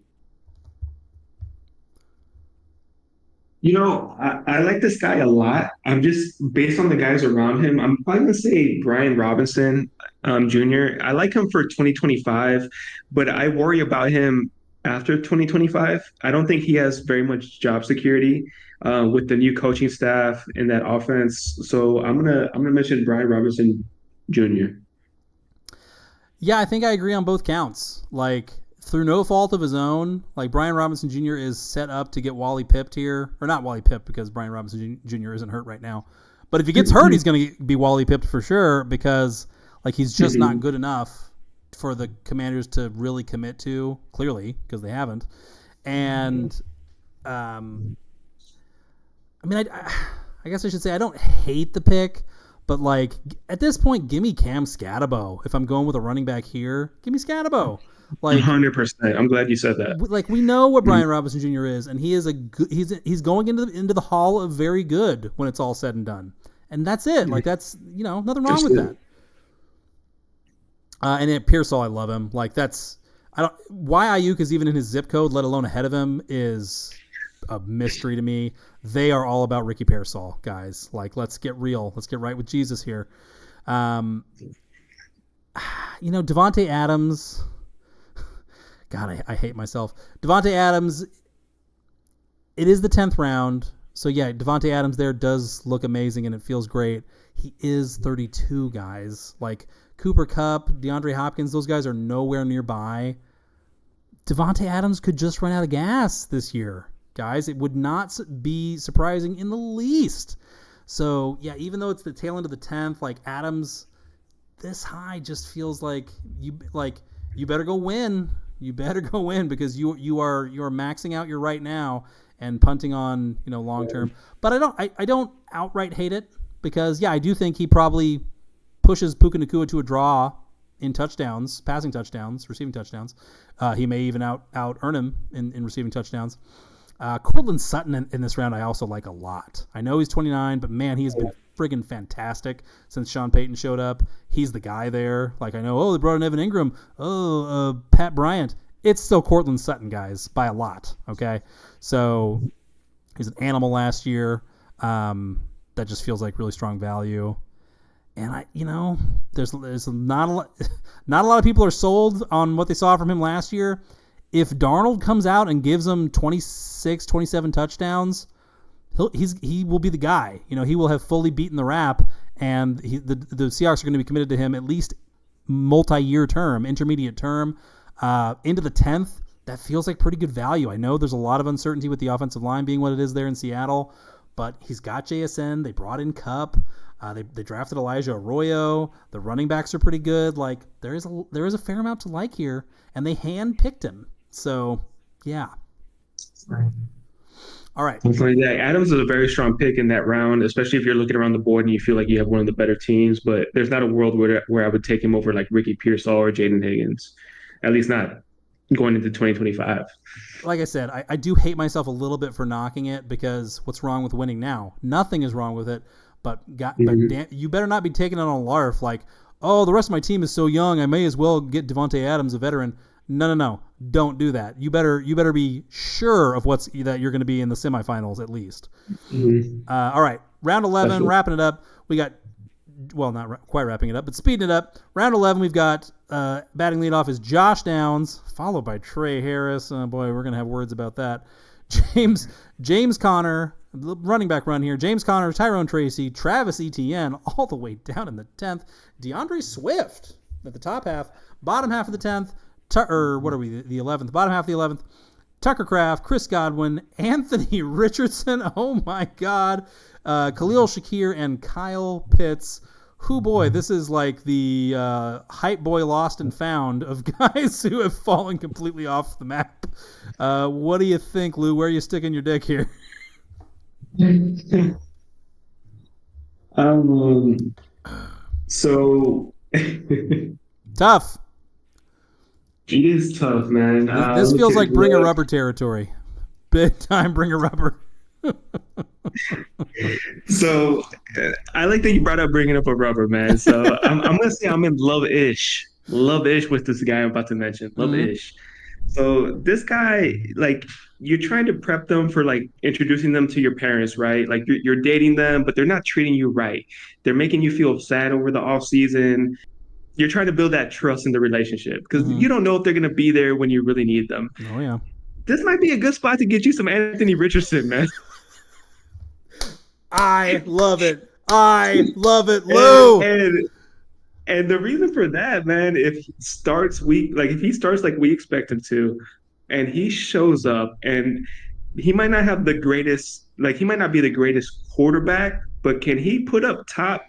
I like this guy a lot. I'm just based on the guys around him. I'm probably gonna say Brian Robinson, Jr. I like him for 2025, but I worry about him after 2025. I don't think he has very much job security with the new coaching staff and that offense. So I'm gonna mention Brian Robinson Jr. Yeah, I think I agree on both counts. Like, through no fault of his own, like Brian Robinson Jr. is set up to get Wally pipped here. Or not Wally pipped because Brian Robinson Jr. isn't hurt right now. But if he gets hurt, he's going to be Wally pipped for sure because like he's just not good enough for the Commanders to really commit to, clearly, because they haven't. And I mean, I guess I should say I don't hate the pick, but like at this point, give me Cam Scatabo. If I'm going with a running back here, give me Scatabo. Like 100%. I'm glad you said that. like we know what Brian Robinson Jr. is, and he is a good, he's going into the hall of very good when it's all said and done, and that's it. Like that's nothing wrong with that. And at Pearsall, I love him. Like that's I don't why Aiyuk is even in his zip code, let alone ahead of him, is a mystery to me. They are all about Ricky Pearsall, guys. Like let's get real. Let's get right with Jesus here. Devontae Adams. God, I hate myself. Devontae Adams, it is the 10th round. So, yeah, Devontae Adams there does look amazing, and it feels great. He is 32, guys. Like, Cooper Kupp, DeAndre Hopkins, those guys are nowhere nearby. Devontae Adams could just run out of gas this year, guys. It would not be surprising in the least. So, yeah, even though it's the tail end of the 10th, like, Adams this high just feels like you better go win. You better go in because you are maxing out your right now and punting on long term. But I don't outright hate it because I do think he probably pushes Puka Nacua to a draw in touchdowns, passing touchdowns, receiving touchdowns. He may even out earn him in receiving touchdowns. Courtland Sutton in this round I also like a lot. I know he's 29, but man, he has been friggin' fantastic since Sean Payton showed up. He's the guy there. Like I know, they brought in Evan Ingram. Pat Bryant. It's still Courtland Sutton, guys, by a lot. Okay, so he's an animal last year. That just feels like really strong value. And there's not a lot of people are sold on what they saw from him last year. If Darnold comes out and gives them 26, 27 touchdowns, he will be the guy. He will have fully beaten the rap, and the Seahawks are going to be committed to him at least multi-year term, intermediate term, into the 10th. That feels like pretty good value. I know there's a lot of uncertainty with the offensive line being what it is there in Seattle, but he's got JSN. They brought in Kupp. They drafted Elijah Arroyo. The running backs are pretty good. Like there is a fair amount to like here, and they hand-picked him. So, yeah. All right. Yeah, Adams is a very strong pick in that round, especially if you're looking around the board and you feel like you have one of the better teams. But there's not a world where I would take him over like Ricky Pearsall or Jaden Higgins, at least not going into 2025. Like I said, I do hate myself a little bit for knocking it because what's wrong with winning now? Nothing is wrong with it. But you better not be taking it on a larf like, oh, the rest of my team is so young, I may as well get Devontae Adams, a veteran. No. Don't do that. You better be sure of that you're going to be in the semifinals at least. All right, round 11, wrapping it up. We got, well, not quite wrapping it up, but speeding it up. Round 11, we've got batting leadoff is Josh Downs, followed by Trey Harris. Oh boy, we're going to have words about that. James Conner, running back run here. James Conner, Tyrone Tracy, Travis Etienne, all the way down in the 10th. DeAndre Swift at the top half, bottom half of the 10th. What are we? The 11th, bottom half of the 11th. Tucker Kraft, Chris Godwin, Anthony Richardson. Oh my God, Khalil Shakir and Kyle Pitts. who boy, this is like the hype boy lost and found of guys who have fallen completely off the map. What do you think, Lou? Where are you sticking your dick here? So Tough. It is tough, man. This feels like bring a rubber territory. Big time bring a rubber. So I like that you brought up bringing up a rubber, man. So I'm gonna say I'm in love-ish with this guy I'm about to mention. Love-ish. So this guy, like, you're trying to prep them for like introducing them to your parents, right? Like you're dating them, but they're not treating you right. They're making you feel sad over the off season. You're trying to build that trust in the relationship because you don't know if they're gonna be there when you really need them. Oh yeah. This might be a good spot to get you some Anthony Richardson, man. I love it. Lou. And the reason for that, man, if he starts like we expect him to, and he shows up, and he might not be the greatest quarterback, but can he put up top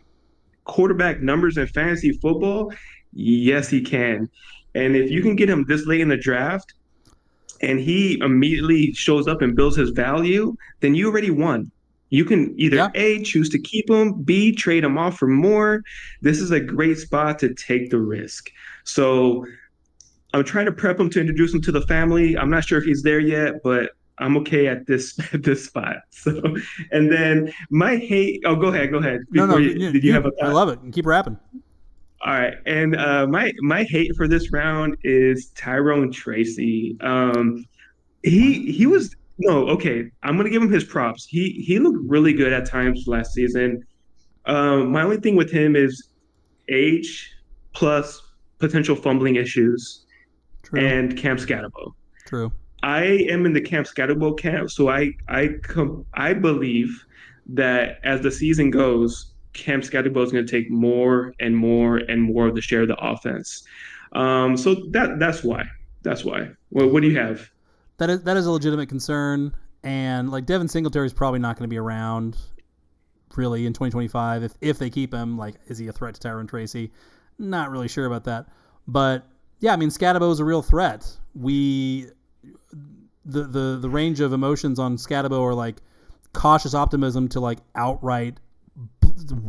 quarterback numbers in fantasy football? Yes, he can. And if you can get him this late in the draft, and he immediately shows up and builds his value, then you already won. You can either A, choose to keep him, B, trade him off for more. This is a great spot to take the risk. So I'm trying to prep him to introduce him to the family. I'm not sure if he's there yet, but I'm okay at this spot. So, and then my hate. Oh, go ahead. Did you have a thought? I love it. Keep rapping. All right, and my hate for this round is Tyrone Tracy. He was. No, okay. I'm gonna give him his props. He looked really good at times last season. My only thing with him is age plus potential fumbling issues. True. And Cam Scatterbo. True. I am in the Cam Scatterbo camp, so I believe that as the season goes, Cam Scatterbo is going to take more and more and more of the share of the offense. So that's why. What do you have? That is a legitimate concern, and like Devin Singletary is probably not going to be around really in 2025 if they keep him. Like, is he a threat to Tyrone Tracy? Not really sure about that, but yeah, I mean Scatterbo is a real threat. The range of emotions on Scatterbo are like cautious optimism to like outright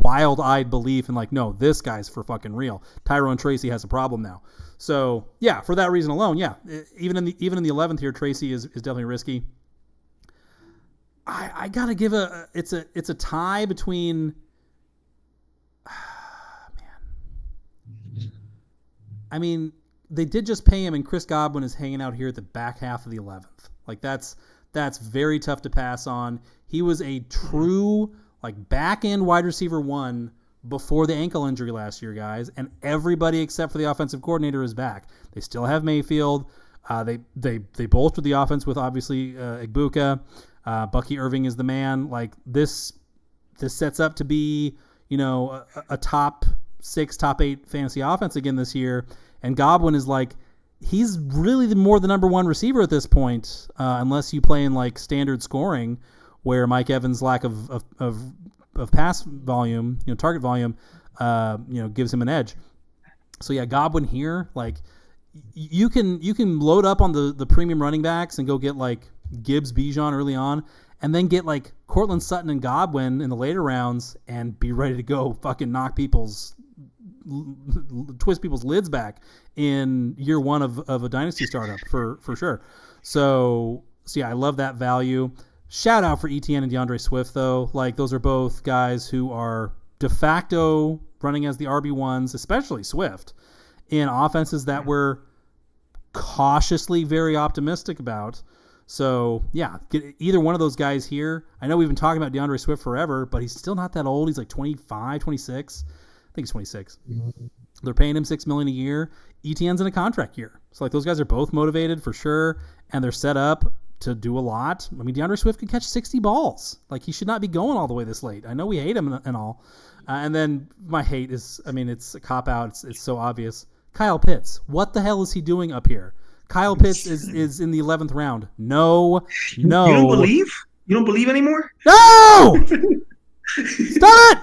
wild-eyed belief and like, no, this guy's for fucking real. Tyrone Tracy has a problem now. So yeah, for that reason alone, yeah, even in the 11th here, Tracy is definitely risky. I gotta give it's a tie between. Man, I mean, they did just pay him, and Chris Godwin is hanging out here at the back half of the 11th. Like that's very tough to pass on. He was a true like back end wide receiver one before the ankle injury last year, guys, and everybody except for the offensive coordinator is back. They still have Mayfield. They bolstered the offense with obviously Egbuka. Bucky Irving is the man. Like this sets up to be, you know, a top 6, top 8 fantasy offense again this year. And Godwin is like, he's really the number one receiver at this point, unless you play in like standard scoring, where Mike Evans' lack of pass volume, you know, target volume, you know, gives him an edge. So yeah, Godwin here, like you can load up on the premium running backs and go get like Gibbs, Bijan early on, and then get like Cortland Sutton and Godwin in the later rounds and be ready to go fucking twist people's lids back in year one of a dynasty startup for sure. So yeah, I love that value. Shout out for ETN and DeAndre Swift, though. Like, those are both guys who are de facto running as the RB1s, especially Swift, in offenses that we're cautiously very optimistic about. So, yeah, get either one of those guys here. I know we've been talking about DeAndre Swift forever, but he's still not that old. He's like 25, 26. I think he's 26. Mm-hmm. They're paying him $6 million a year. ETN's in a contract year. So, like, those guys are both motivated for sure, and they're set up to do a lot. I mean, DeAndre Swift could catch 60 balls. Like, he should not be going all the way this late. I know we hate him and all. And then my hate is, I mean, it's a cop-out. It's so obvious. Kyle Pitts. What the hell is he doing up here? Kyle Pitts is in the 11th round. No. You don't believe? You don't believe anymore? No! Stop it!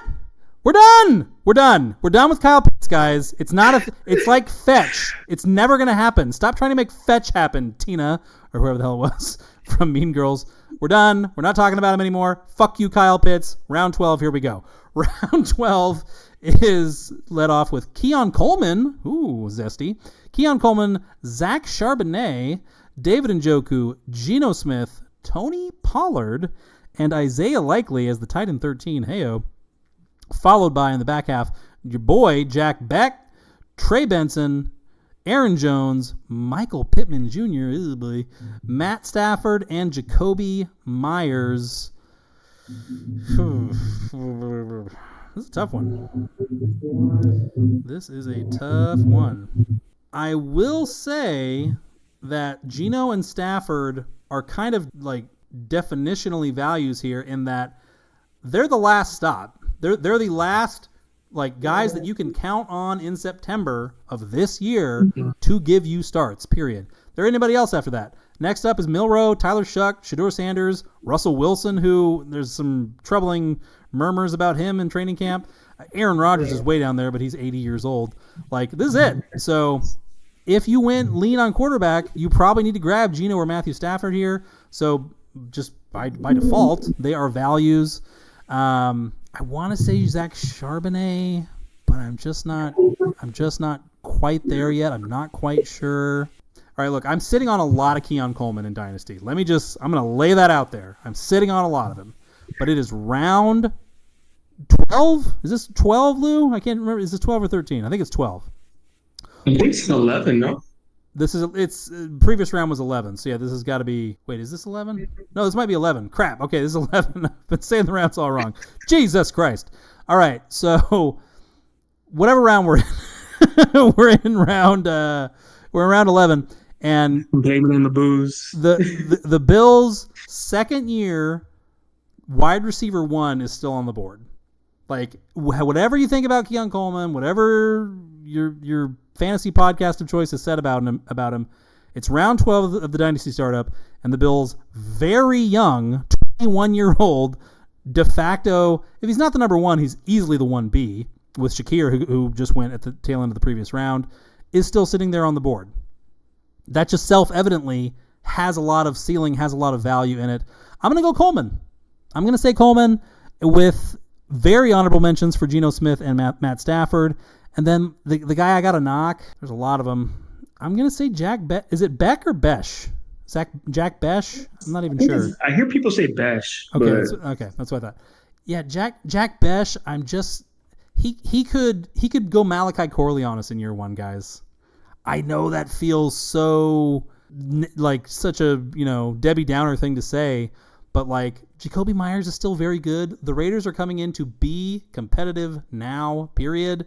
We're done. We're done. We're done with Kyle Pitts, guys. It's like fetch. It's never gonna happen. Stop trying to make fetch happen, Tina, or whoever the hell it was from Mean Girls. We're done. We're not talking about him anymore. Fuck you, Kyle Pitts. Round 12. Here we go. Round 12 is led off with Keon Coleman. Ooh, zesty. Keon Coleman, Zach Charbonnet, David Njoku, Geno Smith, Tony Pollard, and Isaiah Likely as the tight end 13. Heyo. Followed by, in the back half, your boy, Jack Beck, Trey Benson, Aaron Jones, Michael Pittman Jr., Matt Stafford, and Jacoby Myers. This is a tough one. This is a tough one. I will say that Geno and Stafford are kind of like definitionally values here in that they're the last stop. They're the last like guys that you can count on in September of this year to give you starts, period. There ain't anybody else after that. Next up is Milroe, Tyler Shuck, Shedeur Sanders, Russell Wilson, who there's some troubling murmurs about him in training camp. Aaron Rodgers is way down there, but he's 80 years old. Like, this is it. So if you lean on quarterback, you probably need to grab Geno or Matthew Stafford here. So just by default, they are values. I want to say Zach Charbonnet, but I'm just not quite there yet. I'm not quite sure. All right, look, I'm sitting on a lot of Keon Coleman in Dynasty. I'm going to lay that out there. I'm sitting on a lot of him. But it is round 12? Is this 12, Lou? I can't remember. Is this 12 or 13? I think it's 12. I think it's 11, no? Previous round was 11. So yeah, this has got to be, wait, is this 11? No, this might be 11. Crap. Okay, this is 11. I've been saying the rounds all wrong. Jesus Christ. All right. So whatever round we're in, we're in round 11, and blaming in the booze. The Bills' second year wide receiver 1 is still on the board. Like, whatever you think about Keon Coleman, whatever your fantasy podcast of choice has said about him, it's round 12 of the Dynasty startup, and the Bills' very young, 21-year-old, de facto, if he's not the number 1, he's easily the 1B, with Shakir, who just went at the tail end of the previous round, is still sitting there on the board. That just self-evidently has a lot of ceiling, has a lot of value in it. I'm going to go Coleman. I'm going to say Coleman with very honorable mentions for Geno Smith and Matt Stafford. And then the guy I got to knock, there's a lot of them. I'm going to say is it Beck or Besh? Jack Besh? I'm not even sure. I hear people say Besh. Okay, that's what I thought. Yeah, Jack Besh, he could go Malachi Corley on us in year 1, guys. I know that feels so like such a, Debbie Downer thing to say, but like Jacoby Myers is still very good. The Raiders are coming in to be competitive now, period.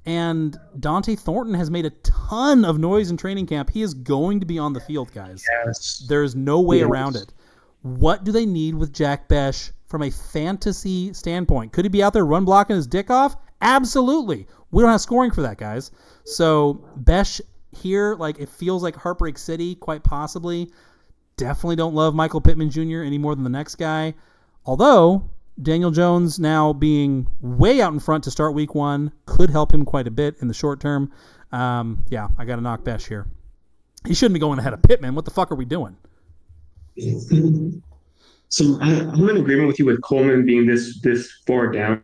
And Dante Thornton has made a ton of noise in training camp. He is going to be on the field, guys. Yes. There's no way around it. What do they need with Jack Besh from a fantasy standpoint? Could he be out there run blocking his dick off? Absolutely. We don't have scoring for that, guys. So Besh here, like, it feels like Heartbreak City, quite possibly. Definitely don't love Michael Pittman Jr. any more than the next guy. Although Daniel Jones now being way out in front to start week 1 could help him quite a bit in the short term. I got to knock Besh here. He shouldn't be going ahead of Pittman. What the fuck are we doing? So I'm in agreement with you with Coleman being this far down.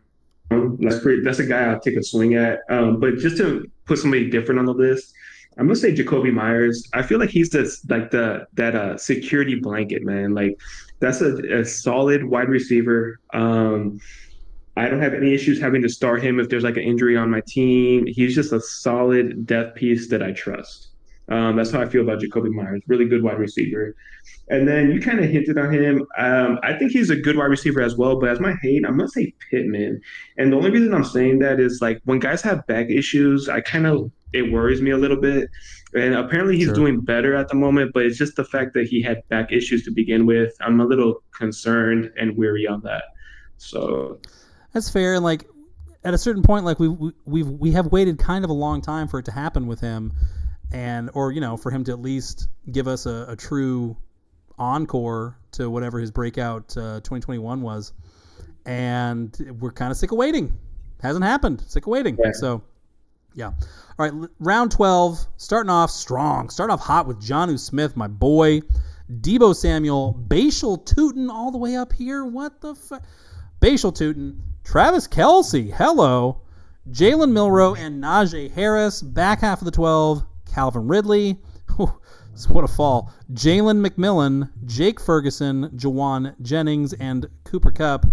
That's a guy I'll take a swing at. But just to put somebody different on the list, I'm gonna say Jacoby Myers. I feel like he's that security blanket, man. Like, that's a solid wide receiver. I don't have any issues having to start him if there's like an injury on my team. He's just a solid depth piece that I trust. That's how I feel about Jacoby Myers. Really good wide receiver. And then you kind of hinted on him. I think he's a good wide receiver as well, but as my hate, I'm going to say Pittman. And the only reason I'm saying that is, like, when guys have back issues, it worries me a little bit. And apparently he's doing better at the moment, but it's just the fact that he had back issues to begin with. I'm a little concerned and weary on that. So that's fair. And, like, at a certain point, like, we have waited kind of a long time for it to happen with him, or for him to at least give us a true encore to whatever his breakout 2021 was, and we're kind of sick of waiting. Hasn't happened. Sick of waiting. Yeah. So, yeah. All right, round 12, starting off strong. Starting off hot with Jonnu Smith, my boy. Deebo Samuel, Bashal Tootin all the way up here. What the fuck? Bashal Tootin, Travis Kelce, hello. Jalen Milroe and Najee Harris, back half of the 12. Calvin Ridley, what a fall. Jalen McMillan, Jake Ferguson, Jawan Jennings, and Cooper Kupp.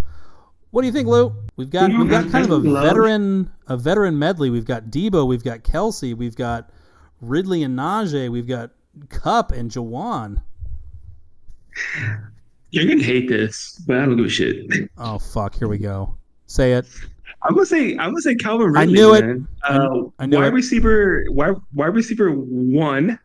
What do you think, Lou? We've got kind of a veteran medley. We've got Deebo, we've got Kelce, we've got Ridley and Najee, we've got Kupp and Jawan. You're gonna hate this, but I don't give a shit. Oh fuck! Here we go. Say it. I'm gonna say Calvin Ridley. I knew it. Man. I knew wide it. receiver one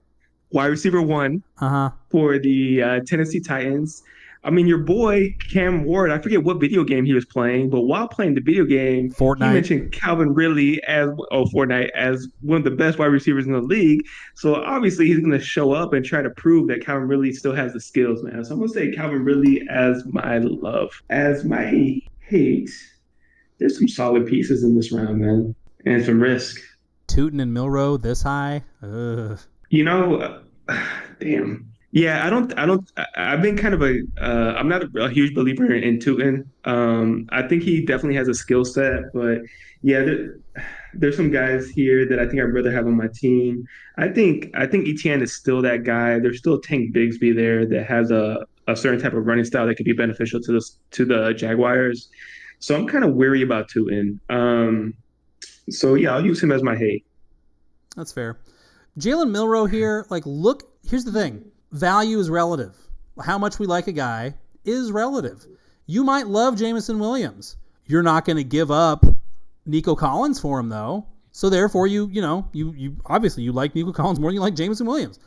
for the Tennessee Titans. I mean, your boy Cam Ward. I forget what video game he was playing, but while playing the video game, Fortnite. he mentioned Calvin Ridley as Fortnite as one of the best wide receivers in the league. So obviously, he's going to show up and try to prove that Calvin Ridley still has the skills, man. So I'm going to say Calvin Ridley as my love, as my hate. There's some solid pieces in this round, man, and some risk. Tootin and Milroe this high. Ugh. Damn. Yeah, I've been kind of I'm not a huge believer in Tootin. I think he definitely has a skill set, but yeah, there's some guys here that I think I'd rather have on my team. I think Etienne is still that guy. There's still Tank Bigsby there that has a certain type of running style that could be beneficial to the Jaguars. So I'm kind of weary about Tootin. So yeah, I'll use him as my hate. That's fair. Jalen Milroe here, here's the thing. Value is relative. How much we like a guy is relative. You might love Jameson Williams. You're not going to give up Nico Collins for him, though. So therefore, you obviously you like Nico Collins more than you like Jameson Williams.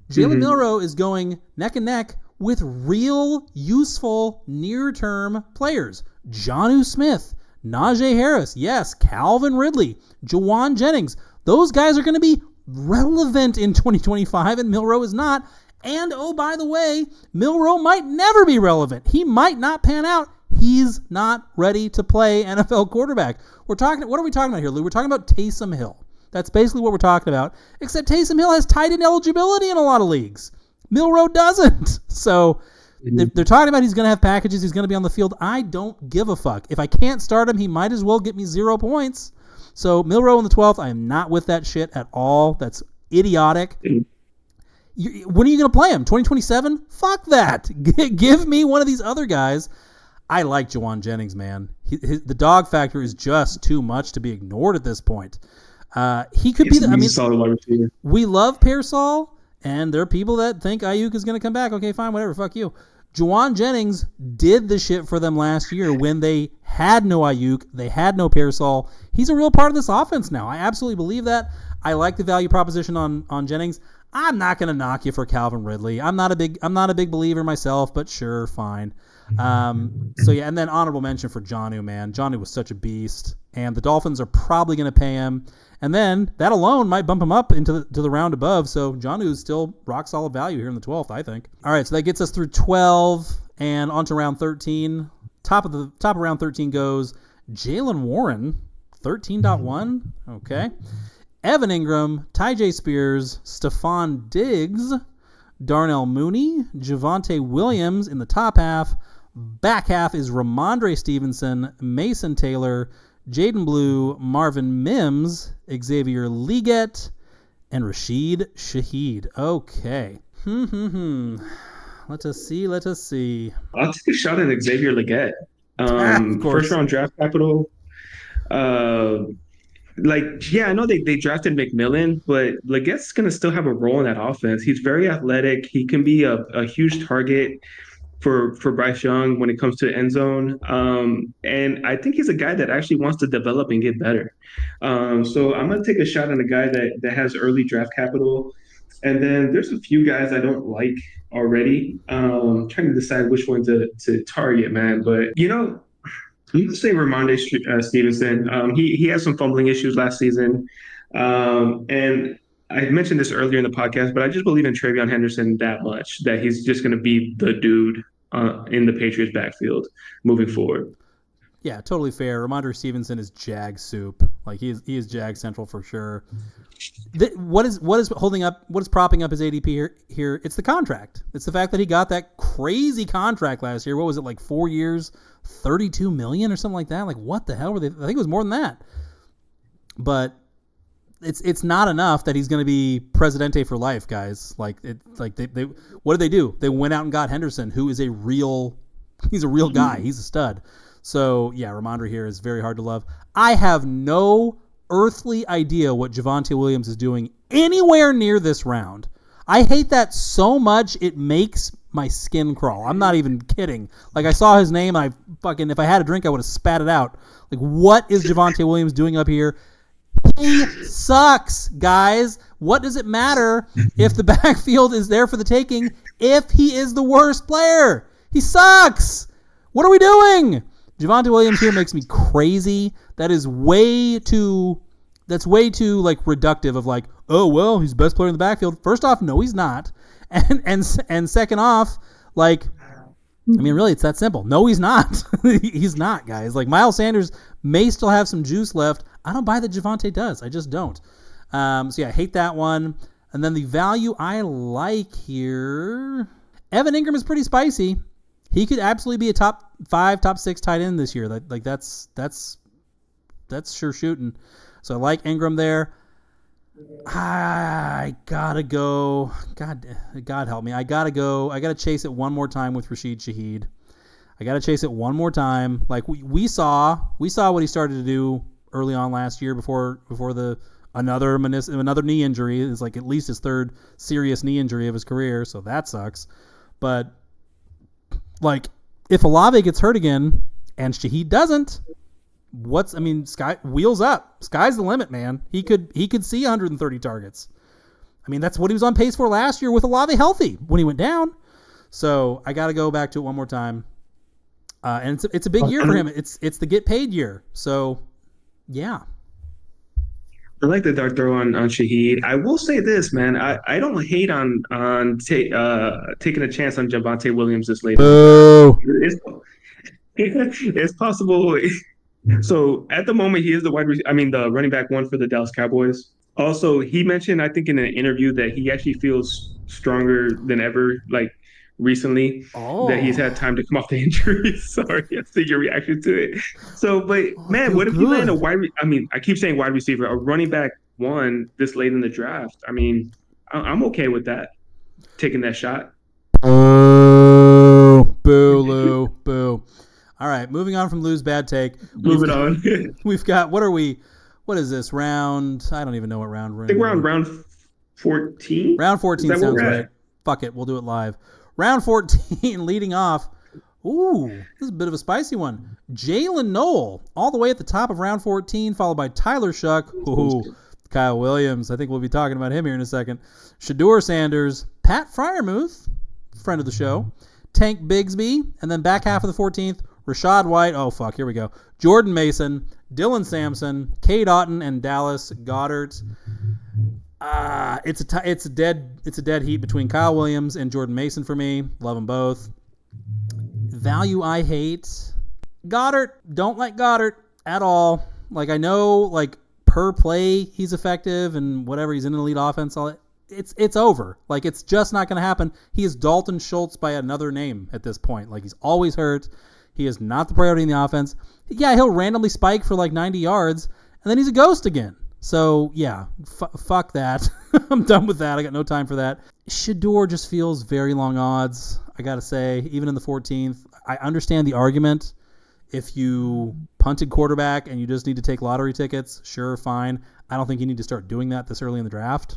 Jalen Milroe is going neck and neck with real, useful, near-term players. Jonnu Smith, Najee Harris, yes, Calvin Ridley, Jawan Jennings. Those guys are going to be relevant in 2025, and Milroe is not. And, oh, by the way, Milroe might never be relevant. He might not pan out. He's not ready to play NFL quarterback. What are we talking about here, Lou? We're talking about Taysom Hill. That's basically what we're talking about, except Taysom Hill has tight end eligibility in a lot of leagues. Milroe doesn't. So they're talking about he's going to have packages, he's going to be on the field. I don't give a fuck. If I can't start him, he might as well get me 0 points. So Milroe in the 12th, I am not with that shit at all. That's idiotic. When are you going to play him? 2027? Fuck that. Give me one of these other guys. I like Jawan Jennings, man. The dog factor is just too much to be ignored at this point. He could be solid wide receiver. We love Pearsall, and there are people that think Aiyuk is going to come back. Okay, fine, whatever. Fuck you. Jawan Jennings did the shit for them last year when they had no Aiyuk, they had no Pearsall. He's a real part of this offense now. I absolutely believe that. I like the value proposition on Jennings. I'm not going to knock you for Calvin Ridley. I'm not a big believer myself, but sure, fine. So yeah, and then honorable mention for Jonnu, man. Jonnu was such a beast, and the Dolphins are probably going to pay him, and then that alone might bump him up into the round above. So Jonnu is still rock solid value here in the 12th, I think. All right, so that gets us through 12 and onto round 13. Top of round 13 goes Jaylen Warren, 13.1. Okay. Evan Ingram, Tyjae Spears, Stephon Diggs, Darnell Mooney, Javonte Williams in the top half. Back half is Ramondre Stevenson, Mason Taylor, Jaden Blue, Marvin Mims, Xavier Legette, and Rashid Shaheed. Okay. Let us see. I'll take a shot at Xavier Legette. First round draft capital. I know they drafted McMillan, but Legette's going to still have a role in that offense. He's very athletic. He can be a huge target for Bryce Young when it comes to the end zone. And I think he's a guy that actually wants to develop and get better. So I'm going to take a shot on a guy that has early draft capital. And then there's a few guys I don't like already. I'm trying to decide which one to target, man. But, I'm going to say Ramondre Stevenson. He had some fumbling issues last season. And I mentioned this earlier in the podcast, but I just believe in Travion Henderson that much, that he's just going to be the dude in the Patriots backfield moving forward. Yeah, totally fair. Ramondre Stevenson is Jag soup. Like he is Jag central for sure. What is propping up his ADP here? It's the contract. It's the fact that he got that crazy contract last year. What was it, like 4 years, $32 million or something like that? Like what the hell were they? I think it was more than that. But it's not enough that he's going to be Presidente for life, guys. Like they what did they do? They went out and got Henderson, who is he's a real guy. He's a stud. So yeah, Ramondre here is very hard to love. I have no earthly idea what Javonte Williams is doing anywhere near this round. I hate that so much it makes my skin crawl. I'm not even kidding. Like I saw his name and if I had a drink I would have spat it out. Like what is Javonte Williams doing up here? He sucks, guys. What does it matter if the backfield is there for the taking if he is the worst player? He sucks. What are we doing? Javonte Williams here makes me crazy. That's way too like reductive of like, oh well, he's the best player in the backfield. First off, no, he's not. And second off, like, I mean, really, it's that simple. No, he's not. He's not, guys. Like Miles Sanders may still have some juice left. I don't buy that Javonte does. I just don't. So yeah, I hate that one. And then the value I like here, Evan Ingram is pretty spicy. He could absolutely be a top 5, top 6 tight end this year. Like that's sure shooting. So I like Ingram there. I gotta go. God help me. I gotta chase it one more time with Rashid Shaheed. I gotta chase it one more time. Like we saw what he started to do early on last year before another knee injury. It's like at least his third serious knee injury of his career. So that sucks. But like if Olave gets hurt again and Shaheed doesn't, wheels up. Sky's the limit, man. He could see 130 targets. I mean, that's what he was on pace for last year with Olave healthy when he went down. So I got to go back to it one more time. And it's a big year for him. It's the get paid year. So yeah. I like the dart throw on Shaheed. I will say this, man. I don't hate on taking a chance on Javonte Williams this late. Boo. It's possible. So at the moment, he is the the running back one for the Dallas Cowboys. Also, he mentioned, I think in an interview, that he actually feels stronger than ever, like recently, that he's had time to come off the injury. Sorry, I see your reaction to it. So, but man, what if you land I keep saying wide receiver, a running back one this late in the draft? I mean, I'm okay with that, taking that shot. Oh, boo, Lou, boo. All right, moving on from Lou's bad take. Moving on. We've got, what is this, round? I don't even know what round we're in. I think we're on round 14. Round 14 sounds right. Fuck it, we'll do it live. Round 14, leading off. Ooh, this is a bit of a spicy one. Jaylen Noel, all the way at the top of round 14, followed by Tyler Shuck. Ooh, Kyle Williams. I think we'll be talking about him here in a second. Shedeur Sanders, Pat Freiermuth, friend of the show, Tank Bigsby, and then back half of the 14th, Rashad White. Oh, fuck. Here we go. Jordan Mason, Dylan Sampson, Cade Otton, and Dallas Goedert. It's a dead heat between Kyle Williams and Jordan Mason for me. Love them both. Value I hate. Goddard. Don't like Goddard at all. Like I know, like per play he's effective and whatever, he's in an elite offense. It's over. Like it's just not going to happen. He is Dalton Schultz by another name at this point. Like he's always hurt. He is not the priority in the offense. Yeah, he'll randomly spike for like 90 yards, and then he's a ghost again. So, yeah, fuck that. I'm done with that. I got no time for that. Shedeur just feels very long odds, I got to say, even in the 14th. I understand the argument. If you punted quarterback and you just need to take lottery tickets, sure, fine. I don't think you need to start doing that this early in the draft.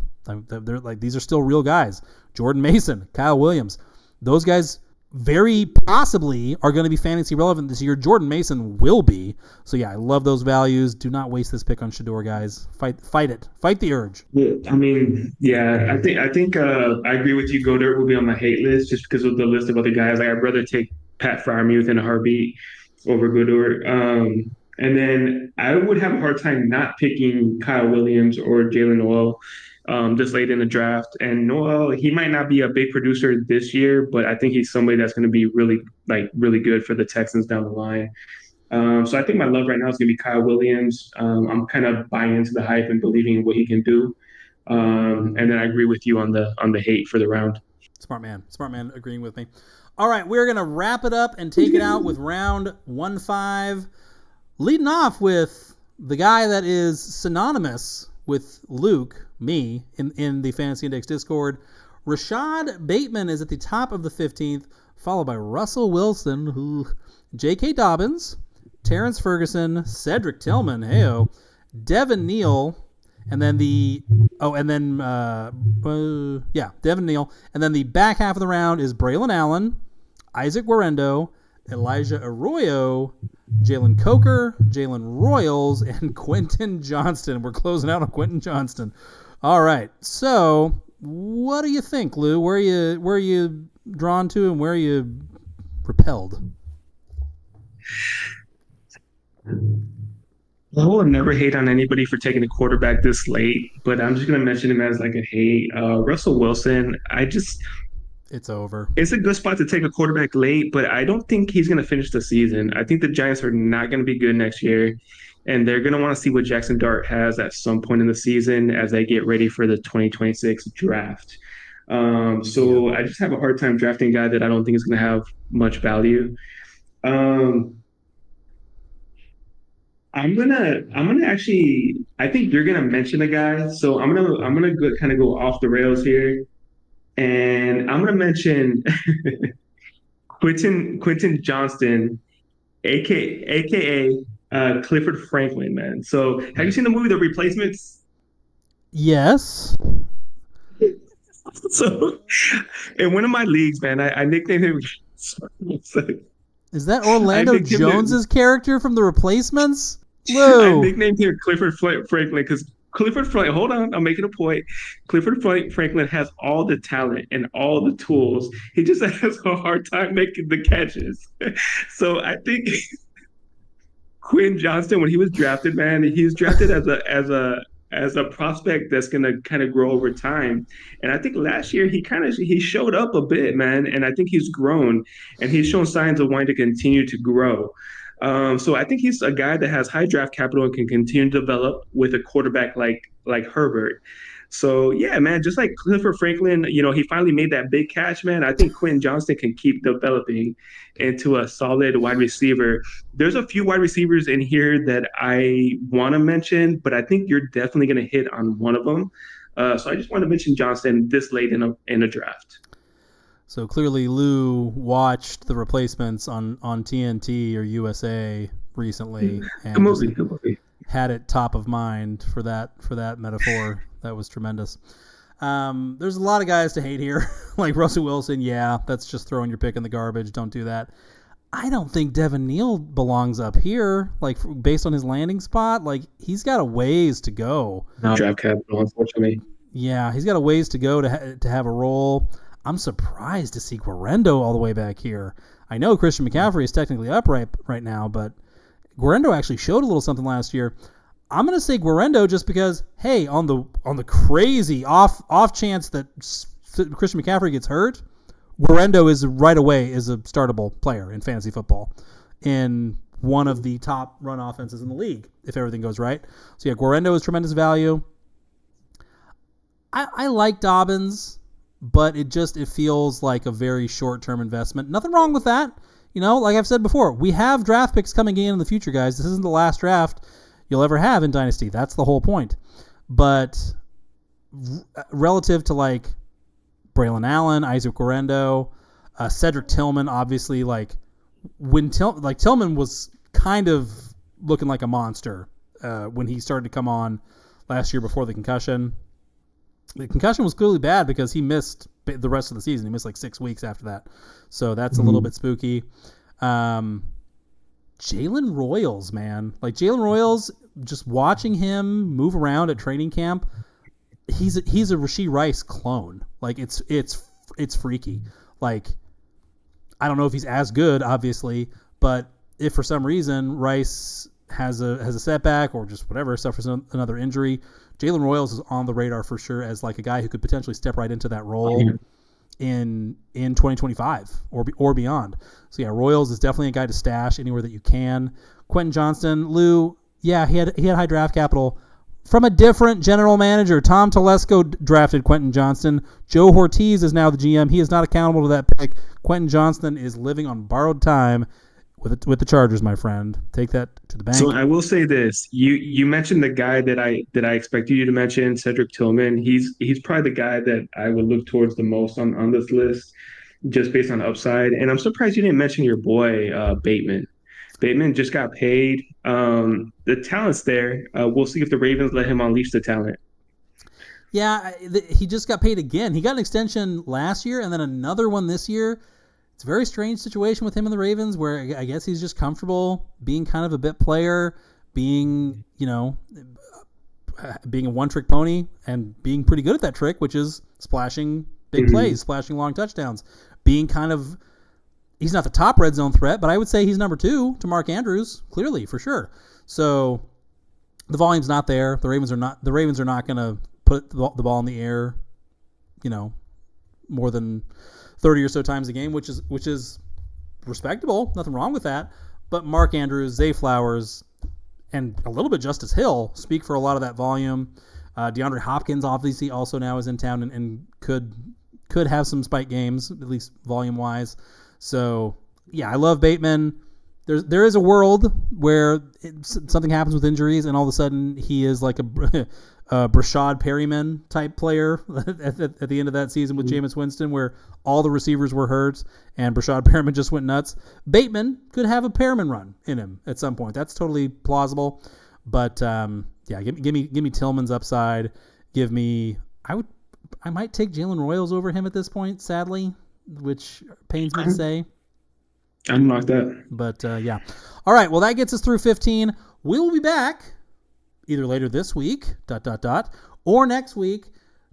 These are still real guys. Jordan Mason, Kyle Williams. Those guys very possibly are going to be fantasy relevant this year. Jordan Mason will be. So yeah, I love those values. Do not waste this pick on Shedeur, guys. Fight it. Fight the urge. Yeah, I mean, yeah, I think I agree with you. Goddard will be on my hate list just because of the list of other guys. Like I'd rather take Pat Freiermuth in a heartbeat over Goddard. And then I would have a hard time not picking Kyle Williams or Jaylen Noel this late in the draft. And Noel, he might not be a big producer this year, but I think he's somebody that's going to be really good for the Texans down the line. So I think my love right now is going to be Kyle Williams. I'm kind of buying into the hype and believing in what he can do. And then I agree with you on the hate for the round. Smart man agreeing with me. All right, we're going to wrap it up and take it out with round 1-5. Leading off with the guy that is synonymous with Luke, me, in the Fantasy Index Discord. Rashad Bateman is at the top of the 15th, followed by Russell Wilson, J.K. Dobbins, Terrence Ferguson, Cedric Tillman, Devin Neal, and then Devin Neal, and then the back half of the round is Braylon Allen, Isaac Guerendo, Elijah Arroyo, Jalen Coker, Jalen Royals, and Quentin Johnston. We're closing out on Quentin Johnston. All right, so what do you think, Lou? Where are you drawn to, and where are you repelled? I will never hate on anybody for taking a quarterback this late, but I'm just going to mention him as like a hate. Russell Wilson, It's over. it's a good spot to take a quarterback late, but I don't think he's going to finish the season. I think the Giants are not going to be good next year, and they're going to want to see what Jaxon Dart has at some point in the season as they get ready for the 2026 draft. So I just have a hard time drafting a guy that I don't think is going to have much value. Um, I'm gonna actually. I think you're gonna mention a guy, so I'm gonna go, kind of go off the rails here, and I'm gonna mention Quentin Johnston, aka Clifford Franklin, man. So have you seen the movie The Replacements? Yes. So in one of my leagues, man, I nicknamed him. Is that Orlando Jones's character from The Replacements? I Lou. nicknamed him Clifford Franklin because Clifford Franklin. Hold on, I'm making a point. Franklin has all the talent and all the tools. He just has a hard time making the catches. So I think Quinn Johnston, when he was drafted, man, he was drafted as a prospect that's gonna kind of grow over time. And I think last year he showed up a bit, man. And I think he's grown and he's shown signs of wanting to continue to grow. So I think he's a guy that has high draft capital and can continue to develop with a quarterback like Herbert. So yeah, man, just like Clifford Franklin, he finally made that big catch, man. I think Quentin Johnston can keep developing into a solid wide receiver. There's a few wide receivers in here that I want to mention, but I think you're definitely going to hit on one of them. So I just want to mention Johnston this late in a draft. So clearly Lou watched The Replacements on TNT or USA recently and Good movie. had it top of mind for that metaphor. That was tremendous. There's a lot of guys to hate here, like Russell Wilson. Yeah, that's just throwing your pick in the garbage. Don't do that. I don't think Devin Neal belongs up here, like based on his landing spot. Like he's got a ways to go. No draft capital, unfortunately. Yeah, he's got a ways to go to have a role. I'm surprised to see Guerendo all the way back here. I know Christian McCaffrey is technically upright right now, but Guerendo actually showed a little something last year. I'm going to say Guerendo just because, hey, on the crazy off chance that Christian McCaffrey gets hurt, Guerendo is right away is a startable player in fantasy football in one of the top run offenses in the league if everything goes right. So yeah, Guerendo is tremendous value. I like Dobbins, but it feels like a very short-term investment. Nothing wrong with that. Like I've said before, we have draft picks coming in the future, guys. This isn't the last draft you'll ever have in Dynasty. That's the whole point. But relative to like Braylon Allen, Isaac Guerendo, Cedric Tillman, obviously, like when Tillman was kind of looking like a monster when he started to come on last year before the concussion. The concussion was clearly bad because he missed the rest of the season. He missed like 6 weeks after that. So that's a little bit spooky. Jalen Royals, man. Like Jalen Royals, just watching him move around at training camp, he's a Rashee Rice clone. Like it's freaky. Like I don't know if he's as good, obviously, but if for some reason Rice has a setback or just whatever, suffers another injury, Jalen Royals is on the radar for sure as like a guy who could potentially step right into that role. in 2025 or beyond. So yeah, Royals is definitely a guy to stash anywhere that you can. Quentin Johnston, Lou, yeah, he had high draft capital from a different general manager. Tom Telesco drafted Quentin Johnston. Joe Ortiz is now the GM. He is not accountable to that pick. Quentin Johnston is living on borrowed time with the Chargers, my friend. Take that to the bank. So I will say this: you mentioned the guy that I expected you to mention, Cedric Tillman. He's probably the guy that I would look towards the most on this list, just based on upside. And I'm surprised you didn't mention your boy Bateman. Bateman just got paid. The talent's there. We'll see if the Ravens let him unleash the talent. Yeah, he just got paid again. He got an extension last year and then another one this year. It's a very strange situation with him and the Ravens where I guess he's just comfortable being kind of a bit player, being a one-trick pony and being pretty good at that trick, which is splashing big plays, splashing long touchdowns, being kind of – he's not the top red zone threat, but I would say he's number 2 to Mark Andrews, clearly, for sure. So the volume's not there. The Ravens are not going to put the ball in the air, more than 30 or so times a game, which is respectable. Nothing wrong with that. But Mark Andrews, Zay Flowers, and a little bit Justice Hill speak for a lot of that volume. DeAndre Hopkins obviously also now is in town and could have some spike games, at least volume-wise. So, yeah, I love Bateman. There is a world where something happens with injuries and all of a sudden he is like a Brashad Perryman type player at the end of that season with Jameis Winston where all the receivers were hurt and Brashad Perryman just went nuts. Bateman could have a Perriman run in him at some point. That's totally plausible. But yeah, give me Tillman's upside. I might take Jalen Royals over him at this point, sadly, which pains me to say. I'm like that. But yeah. All right, well that gets us through 15. We will be back either later this week, or next week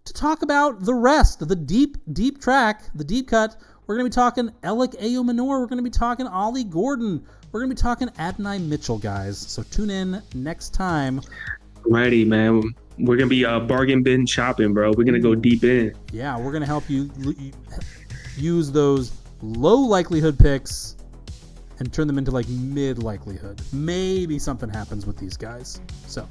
to talk about the rest of the deep track, the deep cut. We're going to be talking Alec Ayomanor. We're going to be talking Ollie Gordon. We're going to be talking Adonai Mitchell, guys. So tune in next time. Righty, man. We're going to be bargain bin shopping, bro. We're going to go deep in. Yeah, we're going to help you use those low likelihood picks and turn them into like mid likelihood. Maybe something happens with these guys. So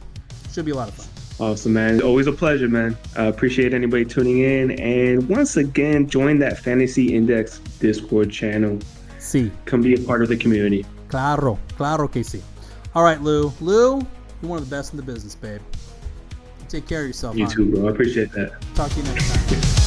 should be a lot of fun. Awesome, man. Always a pleasure, man. Appreciate anybody tuning in. And once again, join that Fantasy Index Discord channel. Sí. Come be a part of the community. Claro que sí. All right, Lou. Lou, you're one of the best in the business, babe. Take care of yourself. You too, bro. I appreciate that. Talk to you next time.